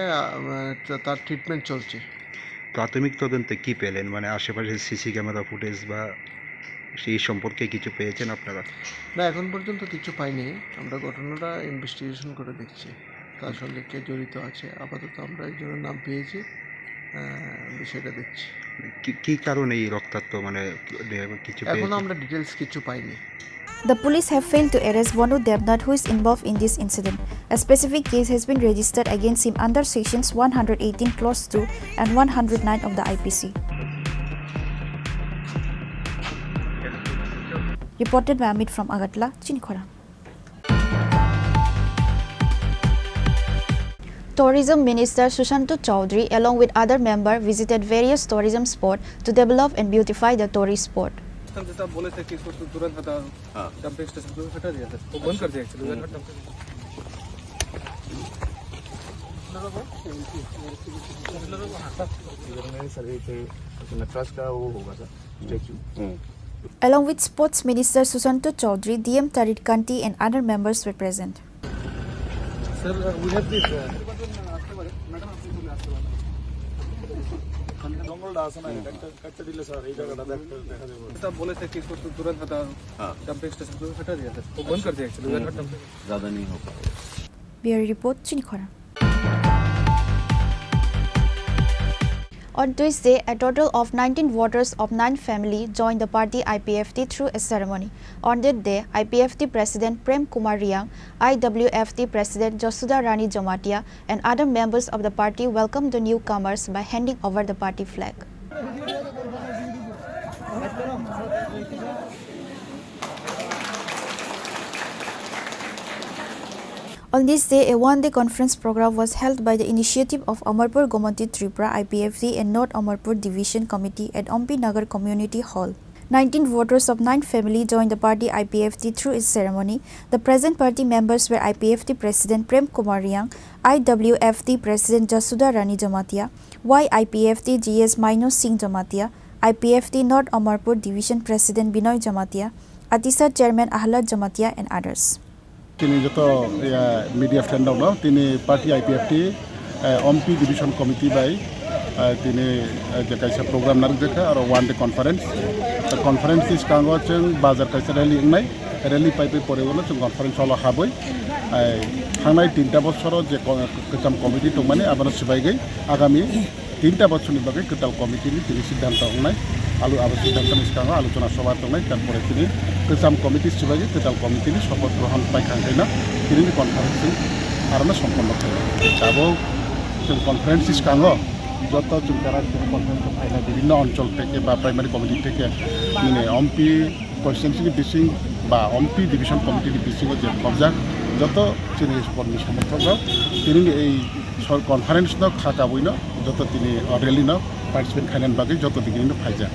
তার ট্রিটমেন্ট চলছে। প্রাথমিক তদন্তে কি পেলেন, মানে আশেপাশে সিসি ক্যামেরা ফুটেজ বা সেই সম্পর্কে কিছু পেয়েছেন আপনারা? না, এখন পর্যন্ত কিছু পাইনি। আমরা ঘটনাটা ইনভেস্টিগেশন করে দেখছি তার সঙ্গে কে জড়িত আছে। আপাতত আমরা একজনের নাম পেয়েছি, বিষয়টা দেখছি। কি কারণে এই রক্তাক্ত মানে কিছু এখন আমরা ডিটেলস কিছু পাইনি। The police have failed to arrest Bonu Devnath, who is involved in this incident. A specific case has been registered against him under sections 118 clause 2 and 109 of the IPC. Reported by Amit from Agartala, Chini Khorang. Tourism Minister Sushanto Chaudhary along with other members visited various tourism spots to develop and beautify the tourist spot. जैसा बोले थे कि इसको तुरंत हटा, dumping station को हटा दिया था, वो बंद कर दिया actually. Along with Sports Minister Sushanto Chaudhary, DM Tarit Kanti and other members were present. Sir, we have this. बोले थे कि इसको तुरंत हटा, डंपिंग स्टेशन को हटा दिया था, वो बंद कर दिया एक्चुअली। ज़्यादा नहीं हो पाएगा। Bureau Report, Chini Khorang. On Tuesday, a total of 19 voters of 9 families joined the party IPFT through a ceremony. On that day, IPFT President Prem Kumar Riang, IWFT President Josuda Rani Jamatia, and other members of the party welcomed the newcomers by handing over the party flag. On this day, a one-day conference program was held by the initiative of Amarpur Gomanti Tripura IPFT and North Amarpur Division Committee at Ompi Nagar Community Hall. 19 voters of 9 families joined the party IPFT through its ceremony. The present party members were IPFT President Prem Kumar Riang, IWFT President Josuda Rani Jamatia, YIPFT GS Mainos Singh Jamatia, IPFT North Amarpur Division President Binoy Jamatia, Atisa Chairman Ahlad Jamatia, and others. তিনি যত media friend হলো তিনি party IPFT অম্পি division committee বাই তিনি যে কাইসা programme নারক দেখা আর ওয়ান ডে কনফারেন্স ইস কাঙ্গো जों बाजार কাইসা রেলি ইংনাই রেলি পাইপে পরে গেল जों কনফারেন্স হলো হাবই थांनाय 3টা বছর যে গোটাম কমিটি দंमाने আবার সিবাইগৈ আগামী 3টা বছরनि বাগै গোটাল কমিটিनि তিনি সিদ্ধান্ত হনাय আবার সিদ্ধান্তनि सिगाङाव আলোচনা সভা দंनाय তারপরে তিনি गोजाम कमिटी सिबागै गोदाल कमिटिनि शपथ ग्रहण पाइखांना दिनैनि कनफारेन्सिं आरो सम्पन्न खालामो दाबो जों कनफारेन्स सिगाङाव যত जों তারা कनफारेन्स फाइना বিভিন্ন অঞ্চল থেকে বা প্রাইমারি কমিটি থেকে মানে এমপি কনস্টিটিউয়েন্সি বিসিং বা এমপি ডিভিশন কমিটিनि বিসিङाव যে কবজাক যত চিনি কর্মী সমর্থকরা তিনি এই কনফারেন্স ন খাকাবইন যত তিনি রেলি ন পার্টিসিপেট খাইলেন বাকি যত দিগিনো ফাইজা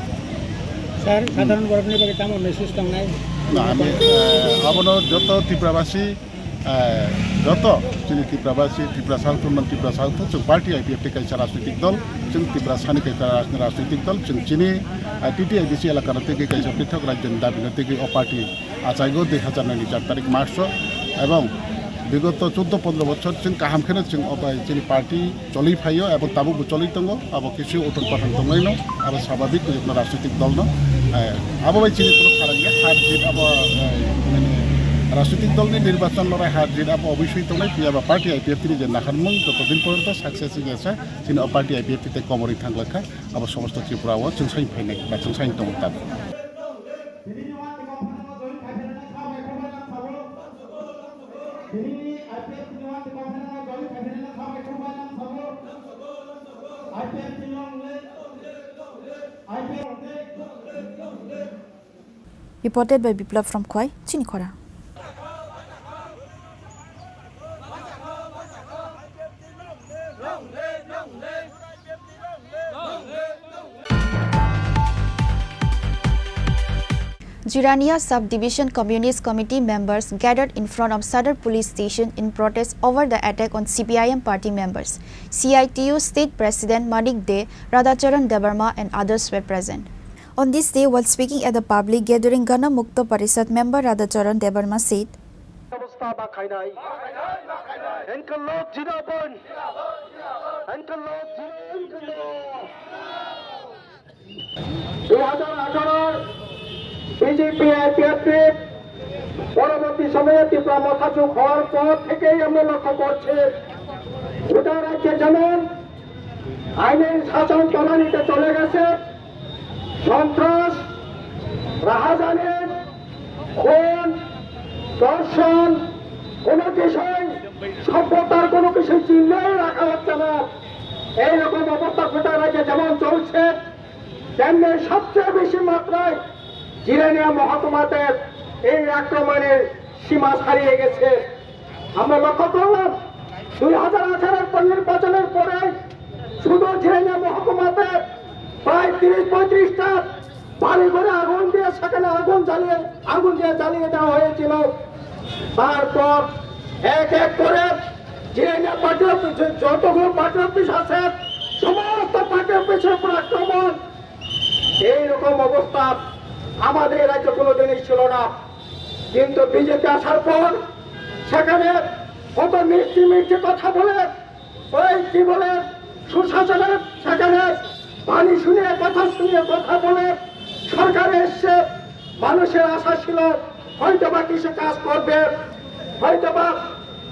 স্যার সাধারণ গরমনি বাকি তেমন মেসেজ টং নাই না আমি আবনো যত ত্রিপুরাবাসী যত চিনি ত্রিপুরাবাসী ত্রিপুরা সাউথ ত্রিপুরা সাউথ जों पार्टी आईपीएफटी काइसा राजनीतिक दल जों त्रिपुरा सानि काइसा राजनीतिक दल जों चिनी टीटीआईडीसी एलाकार থেকে काइसा पृथक राज्यनि दाबिनो থেকে ও পার্টি আচাইগো 2004 তারিখ মার্চ এবং বিগত 14-15 বছর जों गाहामखौनो जों जोंनि पार्टी चलि फायो এবং ताबो चलि दङ आबो किछु उथल पाथल दंनायनो आबो स्वाभाविक जों राजनीतिक दल न आबो बाय चिनि কোনো फाराग गैया हार जित आबो माने राजनीतिक दलनि निर्वाचन लड़ाई हार जित आबो अवश्य दंनाय पियाबा पार्टी आईपीएफटी जे नाखारमों যতদিন পর্যন্ত সাকসেস গেছে চিনি पार्टी आईपीएफटी তে कमरि थांगलाखा आबो समस्त त्रिपुराव जों साइन फाइनाय बा जों साइन दङ Tabo Reported by Biplav from Khwai, Chini Khorang. Jirania Subdivision Communist Committee members gathered in front of Sadar Police Station in protest over the attack on CPIM party members. CITU State President Manik De, Radhacharan Debarma and others were present. On this day, while speaking at the public gathering, Gana Mukta Parisad member Radhacharan Debarma said, BJP IPFT পরবর্তী সময়ে তীব্র মথাচুক হওয়ার পর থেকেই আমরা লক্ষ্য করছি গোটা রাজ্যে যেমন আইনের শাসন তলানিতে চলে গেছে সন্ত্রাস রাহাজানি খুন ধর্ষণ কোনো বিষয় সভ্যতার কোনো কিছু চিহ্নই রাখা হচ্ছে না এইরকম অবস্থা গোটা রাজ্যে যেমন চলছে তেমনি সবচেয়ে বেশি মাত্রায় জিরানিয়া মহকুমাতে এই আক্রমণের সীমা ছাড়িয়ে গেছে আমরা লক্ষ্য করলাম 2018 নির্বাচনের পরে শুধু জিরানিয়া মহকুমাতে প্রায় 30-35টা বাড়ি ঘরে আগুন দিয়ে সেখানে আগুন দিয়ে জ্বালিয়ে দেওয়া হয়েছিল তারপর এক এক করে জিরানিয়া পার্টি অফিস যতগুলো পার্টি অফিস আছে সমস্ত পার্টি অফিসের উপর আক্রমণ এইরকম অবস্থা আমাদের রাজ্যে কোনো জিনিস ছিল না কিন্তু বিজেপি আসার পর সেখানে কত মিষ্টি মিষ্টি কথা বলে ওই কি বলে সুশাসনের সেখানে বাণী শুনিয়ে কথা বলে সরকারে এসছে মানুষের আশা ছিল হয়তোবা কিছু কাজ করবে হয়তোবা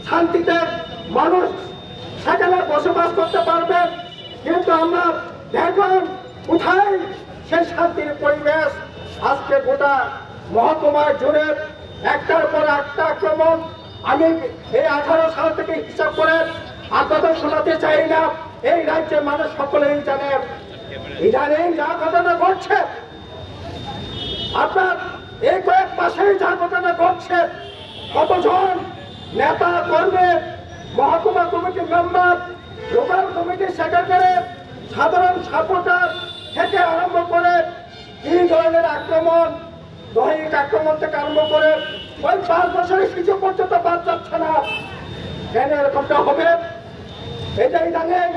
শান্তিতে মানুষ সেখানে বসবাস করতে পারবে। কিন্তু আমরা দেখলাম কোথায় সেই শান্তির পরিবেশ। আজকে গোটা মহকুমা জুড়ে একটার পর একটা আক্রমণ। আমি এই 18 সাল থেকে হিসাব করে আপনাদের শোনাতে চাই না, এই রাজ্যের মানুষ সকলেই জানে। ইদানিং যা ঘটনা ঘটছে, আপনার এই কয়েক মাসেই যা ঘটনা ঘটছে, কতজন নেতা কর্মী, মহকুমা কমিটির মেম্বার, লোকাল কমিটির সেক্রেটারি, সাধারণ সাপোর্টার থেকে আরম্ভ করে কি ধরনের আক্রমণ, দৈহিক আক্রমণ থেকে আরম্ভ করে ওই 5 বছরের শিশু পর্যন্ত বাদ যাচ্ছে না। কেন এরকমটা হবে? এটাই জানেন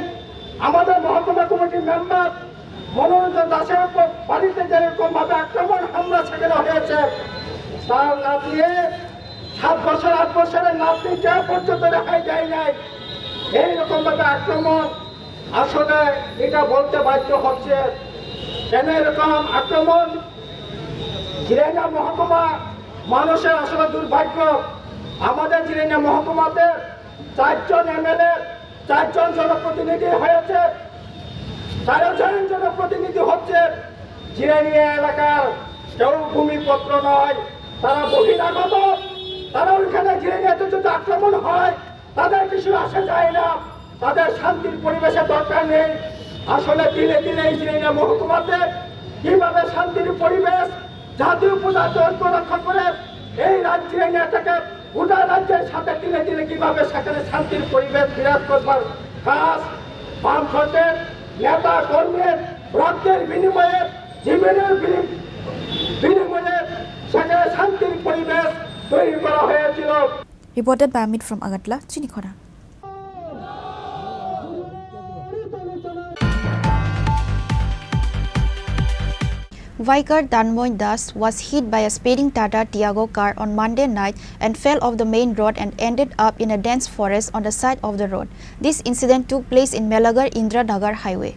আমাদের মহকুমা কমিটির মেম্বার মনোরঞ্জন দাসের বাড়িতে যেরকম ভাবে আক্রমণ হামলা সেখানে হয়েছে, তার নাতনি 7 বছর 8 বছরের নাতনি যা পর্যন্ত দেখাই যায় নাই। এইরকম ভাবে আক্রমণ, আসলে এটা বলতে বাধ্য হচ্ছে। কেন এরকম আক্রমণ? জিরাইনা মহকুমা মানুষের আসলে দুর্ভাগ্য। আমাদের জিরাইনা মহকুমাতে 4 জন এমএলএ, 4 জন জনপ্রতিনিধি হয়েছে, 13 জন জনপ্রতিনিধি হচ্ছে। জিরাইনিয়া এলাকার কেউ ভূমিপত্র নয়, তারা বহিরাগত। তারা ওইখানে জিরাইনিয়াতে যদি আক্রমণ হয় তাদের কিছু আসে যায় না, তাদের শান্তির পরিবেশের দরকার নেই। আসলে দিলে দিলে এই জিরাইনিয়া মহকুমাতে কিভাবে শান্তির পরিবেশ, জাতীয় পূজাকে ঐক্য রক্ষা করে এই জিরাইনিয়াটাকে গোটা রাজ্যের সাথে দিলে দিলে কিভাবে সেখানে শান্তির পরিবেশ বিরাজ করবার কাজ বামফ্রন্টের নেতা কর্মীর রক্তের বিনিময়ে, জীবনের বিনিময়ে সেখানে শান্তির পরিবেশ তৈরি করা হয়েছিল। Reported by Amit from Agatla, Chini Khorang. Vicar Tanmoy Das was hit by a speeding Tata Tiago car on Monday night and fell off the main road and ended up in a dense forest on the side of the road. This incident took place in Melagar Indra Nagar Highway.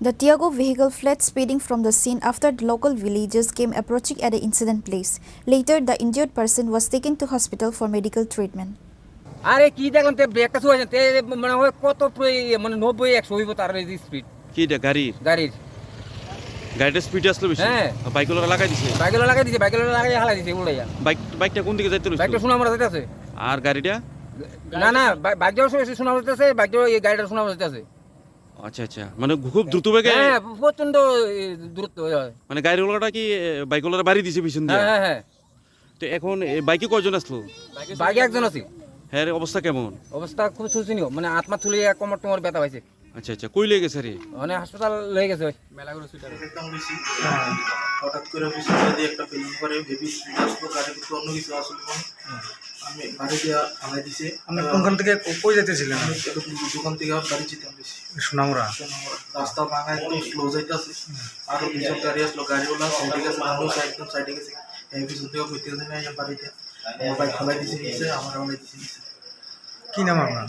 The Tiago vehicle fled speeding from the scene after the local villagers came approaching at the incident place. Later, the injured person was taken to hospital for medical treatment. আরে কি দেখলাম তে ব্রেকটা শুয়ে তে মানে হয় কত মানে 90 100 হইব তার এই স্পিড কিটা গাড়ির গাড়িটার স্পিড আসলো বেশি। হ্যাঁ, বাইকগুলো লাগাই দিছে লাগাই হালাই দিছে উড়াইয়া। বাইকটা কোন দিকে যাইতে লইছে? বাইকটা সোনামুড়া যাইতাছে। আর গাড়িটা না বাইকটাও সোনামুড়া যাইতাছে, বাইকটাও এই গাড়িটা সোনামুড়া যাইতাছে। আচ্ছা আচ্ছা, মানে খুব দ্রুত বেগে? হ্যাঁ, প্রচন্ড দ্রুত হয়। মানে গাড়িওয়ালাটা কি বাইকওয়ালার বাড়ি দিছে পিছন দিয়ে? হ্যাঁ হ্যাঁ। তো এখন বাইকে কয়জন আসলো? বাইকে একজন আছে। হ্যাঁ, অবস্থা কেমন? অবস্থা খুব শোচনীয়, মানে আত্মা তুলে কোমর টোমর ব্যথা পাইছে। আচ্ছা আচ্ছা, কই লয়ে গেছে রে? মানে হাসপাতাল লয়ে গেছে। মেলাগড় হসপিটালে একদম বেশি হঠাৎ করে বেশি যদি একটা ফিলিং করে ভেবি স্পিড আসলো, গাড়ি কিছু অন্য কিছু আসলো। আমি বাড়ি দিয়া আলাই দিছে। আপনি কোনখান থেকে কই যাইতেছিলেন? আমি দোকান থেকে বাড়ি যেতাম বেশি। সোনামুড়া রাস্তা ভাঙা, একদম স্লো যাইতেছে। আর পিছন গাড়ি আসলো, গাড়িওয়ালা সাইডে গেছে, আমিও একদম সাইডে গেছি। এই পিছন থেকে কইতে গেছে না বাড়িতে মোবাইল খোলাই দিছে নিচে, আমার আলাই দিছে নিচে। কি নাম আপনার?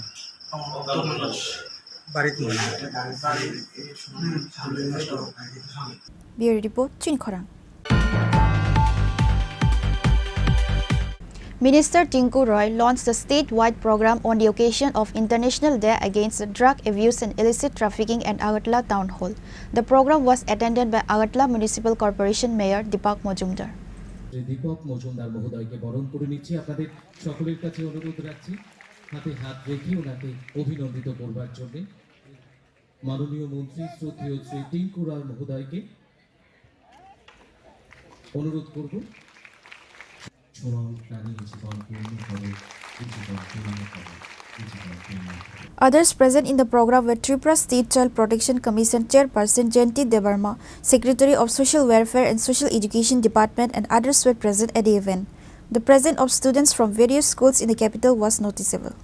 Bureau Report, Chini Khorang. Minister Tinku Roy launched a statewide program on the occasion of International Day Against Drug Abuse and Illicit Trafficking at Agatla Town Hall. The program was attended by Agatla Municipal Corporation Mayor Deepak Majumdar. Dipak Majumdar মহোদয়কে বরণ করে নিচ্ছি। আপনাদের সকলের কাছে অনুরোধ রাখছি হাতে হাত রেখে ওনাকে অভিনন্দিত করবার জন্য। মাননীয় মন্ত্রী শ্রদ্ধেয় শ্রী টিঙ্কু রায় মহোদয়কে অনুরোধ করব। Others present in the program were Tripura State Child Protection Commission Chairperson Jayanti Devarma, Secretary of Social Welfare and Social Education Department, and others were present at the event. The presence of students from various schools in the capital was noticeable.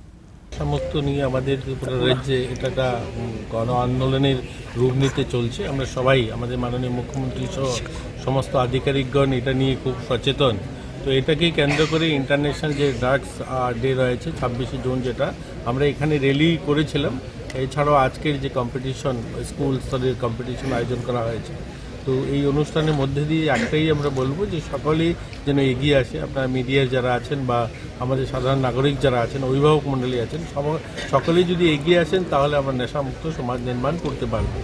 সমস্ত নিয়ে আমাদের ত্রিপুরা রাজ্যে এটা একটা গণ আন্দোলনের রূপ নিতে চলছে। আমরা সবাই, আমাদের মাননীয় মুখ্যমন্ত্রী সহ সমস্ত আধিকারিকগণ এটা নিয়ে খুব সচেতন। তো এটাকেই কেন্দ্র করে ইন্টারন্যাশনাল যে ড্রাগস ডে রয়েছে 26শে জুন, যেটা আমরা এখানে র্যালি করেছিলাম, এছাড়াও আজকের যে কম্পিটিশন, স্কুল স্তরের কম্পিটিশন আয়োজন করা হয়েছে। তো এই অনুষ্ঠানের মধ্যে দিয়ে একটাই আমরা বলবো যে সকলেই যেন এগিয়ে আসে। আপনারা মিডিয়ার যারা আছেন বা আমাদের সাধারণ নাগরিক যারা আছেন, অভিভাবক মণ্ডলী আছেন, সকলেই যদি এগিয়ে আসেন তাহলে আমরা নেশামুক্ত সমাজ নির্মাণ করতে পারবো।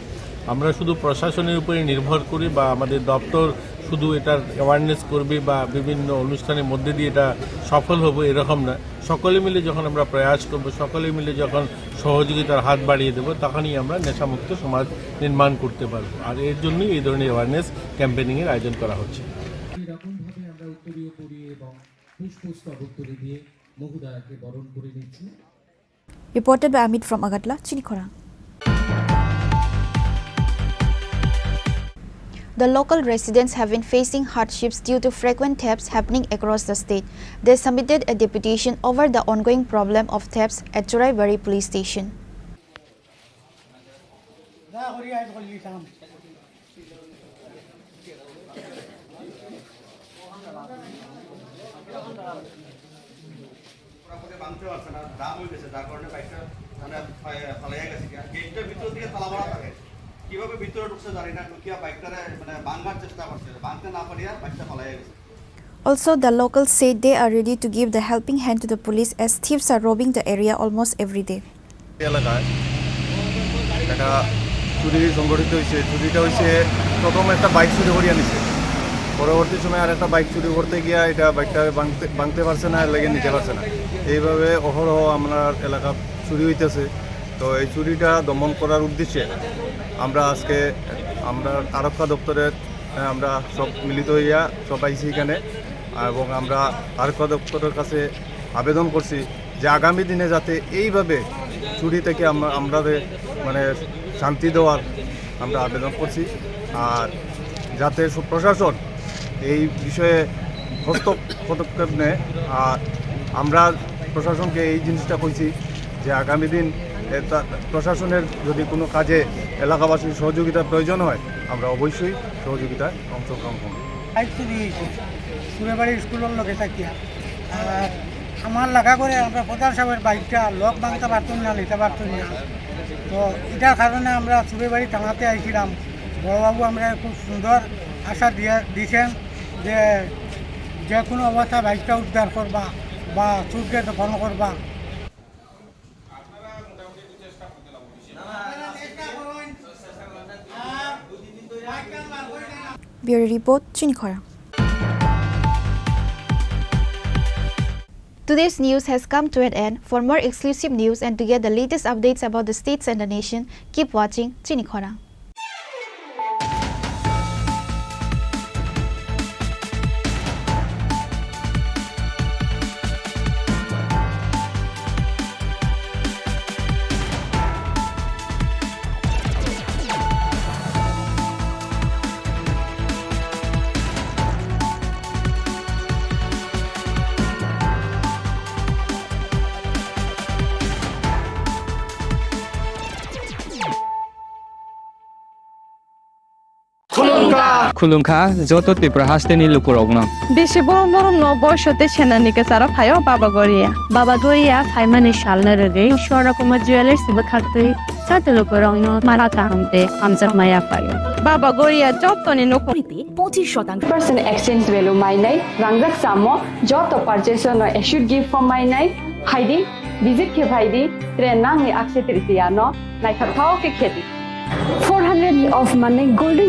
আমরা শুধু প্রশাসনের উপরে নির্ভর করি বা আমাদের দপ্তর শুধু এটার অ্যাওয়ারনেস করবে বা বিভিন্ন অনুষ্ঠানের মধ্যে দিয়ে এটা সফল হবে এরকম না। সকলে মিলে যখন আমরা প্রয়াস করব, সকলে মিলে যখন সহযোগিতার হাত বাড়িয়ে দেবো, তখনই আমরা নেশামুক্ত সমাজ নির্মাণ করতে পারবো। আর এর জন্যই এই ধরনের অ্যাওয়ারনেস ক্যাম্পেনিংয়ের আয়োজন করা হচ্ছে। এরকমভাবে আমরা উত্তরীয় পরিয়ে এবং পুষ্পস্তবক তুলে দিয়ে মহুদাকে বরণ করে নিচ্ছি। Reported by Amit from Agatla, Chini Khorang. The local residents have been facing hardships due to frequent thefts happening across the state. They submitted a deputation over the ongoing problem of thefts at Choraibari police station. কিভাবে ভিতরে ঢুকছে জানি না, ঢুকিয়া বাইকটারে মানে ভাঙার চেষ্টা করছে, ভাঙতে না পারিয়া বাইকটা পালাইয়া গেছে। Also, the locals said they are ready to give the helping hand to the police as thieves are robbing the area almost every day. এলাকায় একটা চুরি সংগঠিত হয়েছে। চুরিটা হয়েছে প্রথম একটা বাইক চুরি করিয়া নিছে, পরবর্তী সময় আর একটা বাইক চুরি করতে গিয়া এটা বাইকটা ভাঙতে পারছে না, লেগে নিতে পারছে না। এইভাবে অহরহ আমরা এলাকা চুরি হইতেছে। তো এই চুরিটা দমন করার উদ্দেশ্যে আমরা আজকে আমরা আরক্ষা দপ্তরের আমরা সব মিলিত হইয়া সব আইছি এখানে, এবং আমরা আরক্ষা দপ্তরের কাছে আবেদন করছি যে আগামী দিনে যাতে এইভাবে চুরি থেকে আমাদের মানে শান্তি দেওয়ার আমরা আবেদন করছি। আর যাতে প্রশাসন এই বিষয়ে পদক্ষেপ নেয়। আর আমরা প্রশাসনকে এই জিনিসটা কইছি যে আগামী দিন প্রশাসনের যদি কোনো কাজে এলাকাবাসীর সহযোগিতার প্রয়োজন হয়, আমরা অবশ্যই সহযোগিতায় অংশগ্রহণ করব। সুরেবাড়ি স্কুলের লোকে থাকিয়া আর আমার লাগা করে আমরা প্রধান সাহেবের বাইকটা লক ভাঙতে পারতাম না, নিতে পারতাম না। তো এটার কারণে আমরা সুরেবাড়ি থানাতে আইছিলাম। বড়বাবু আমরা খুব সুন্দর আশা দিয়েছেন যে যে কোনো অবস্থায় বাইকটা উদ্ধার করবা বা চুরকে দখল করবা। Bureau Report, Chini Khorang. Today's news has come to an end. For more exclusive news and to get the latest updates about the states and the nation, keep watching Chini Khorang. খুলুংখা যত ত্রিপুরা হাসতে নিল কুরগনা বেশি বড় বড় নববর্ষতে সেনানিকে সারা ফায়ও বাবা গরিয়া ফাইমানি শালনা রে সরকম jewellers বখাতে চাতলো করং মারা তাহমতে আমজার মায়া ফায়ো বাবা Garia যতনি নকরিতে 25% exchange value mainai rangjak samo joto purchase no should give for mainai haidi visit ke bhaidi trenang ni akse tritiano nai khathao ke kheti 400 of money golden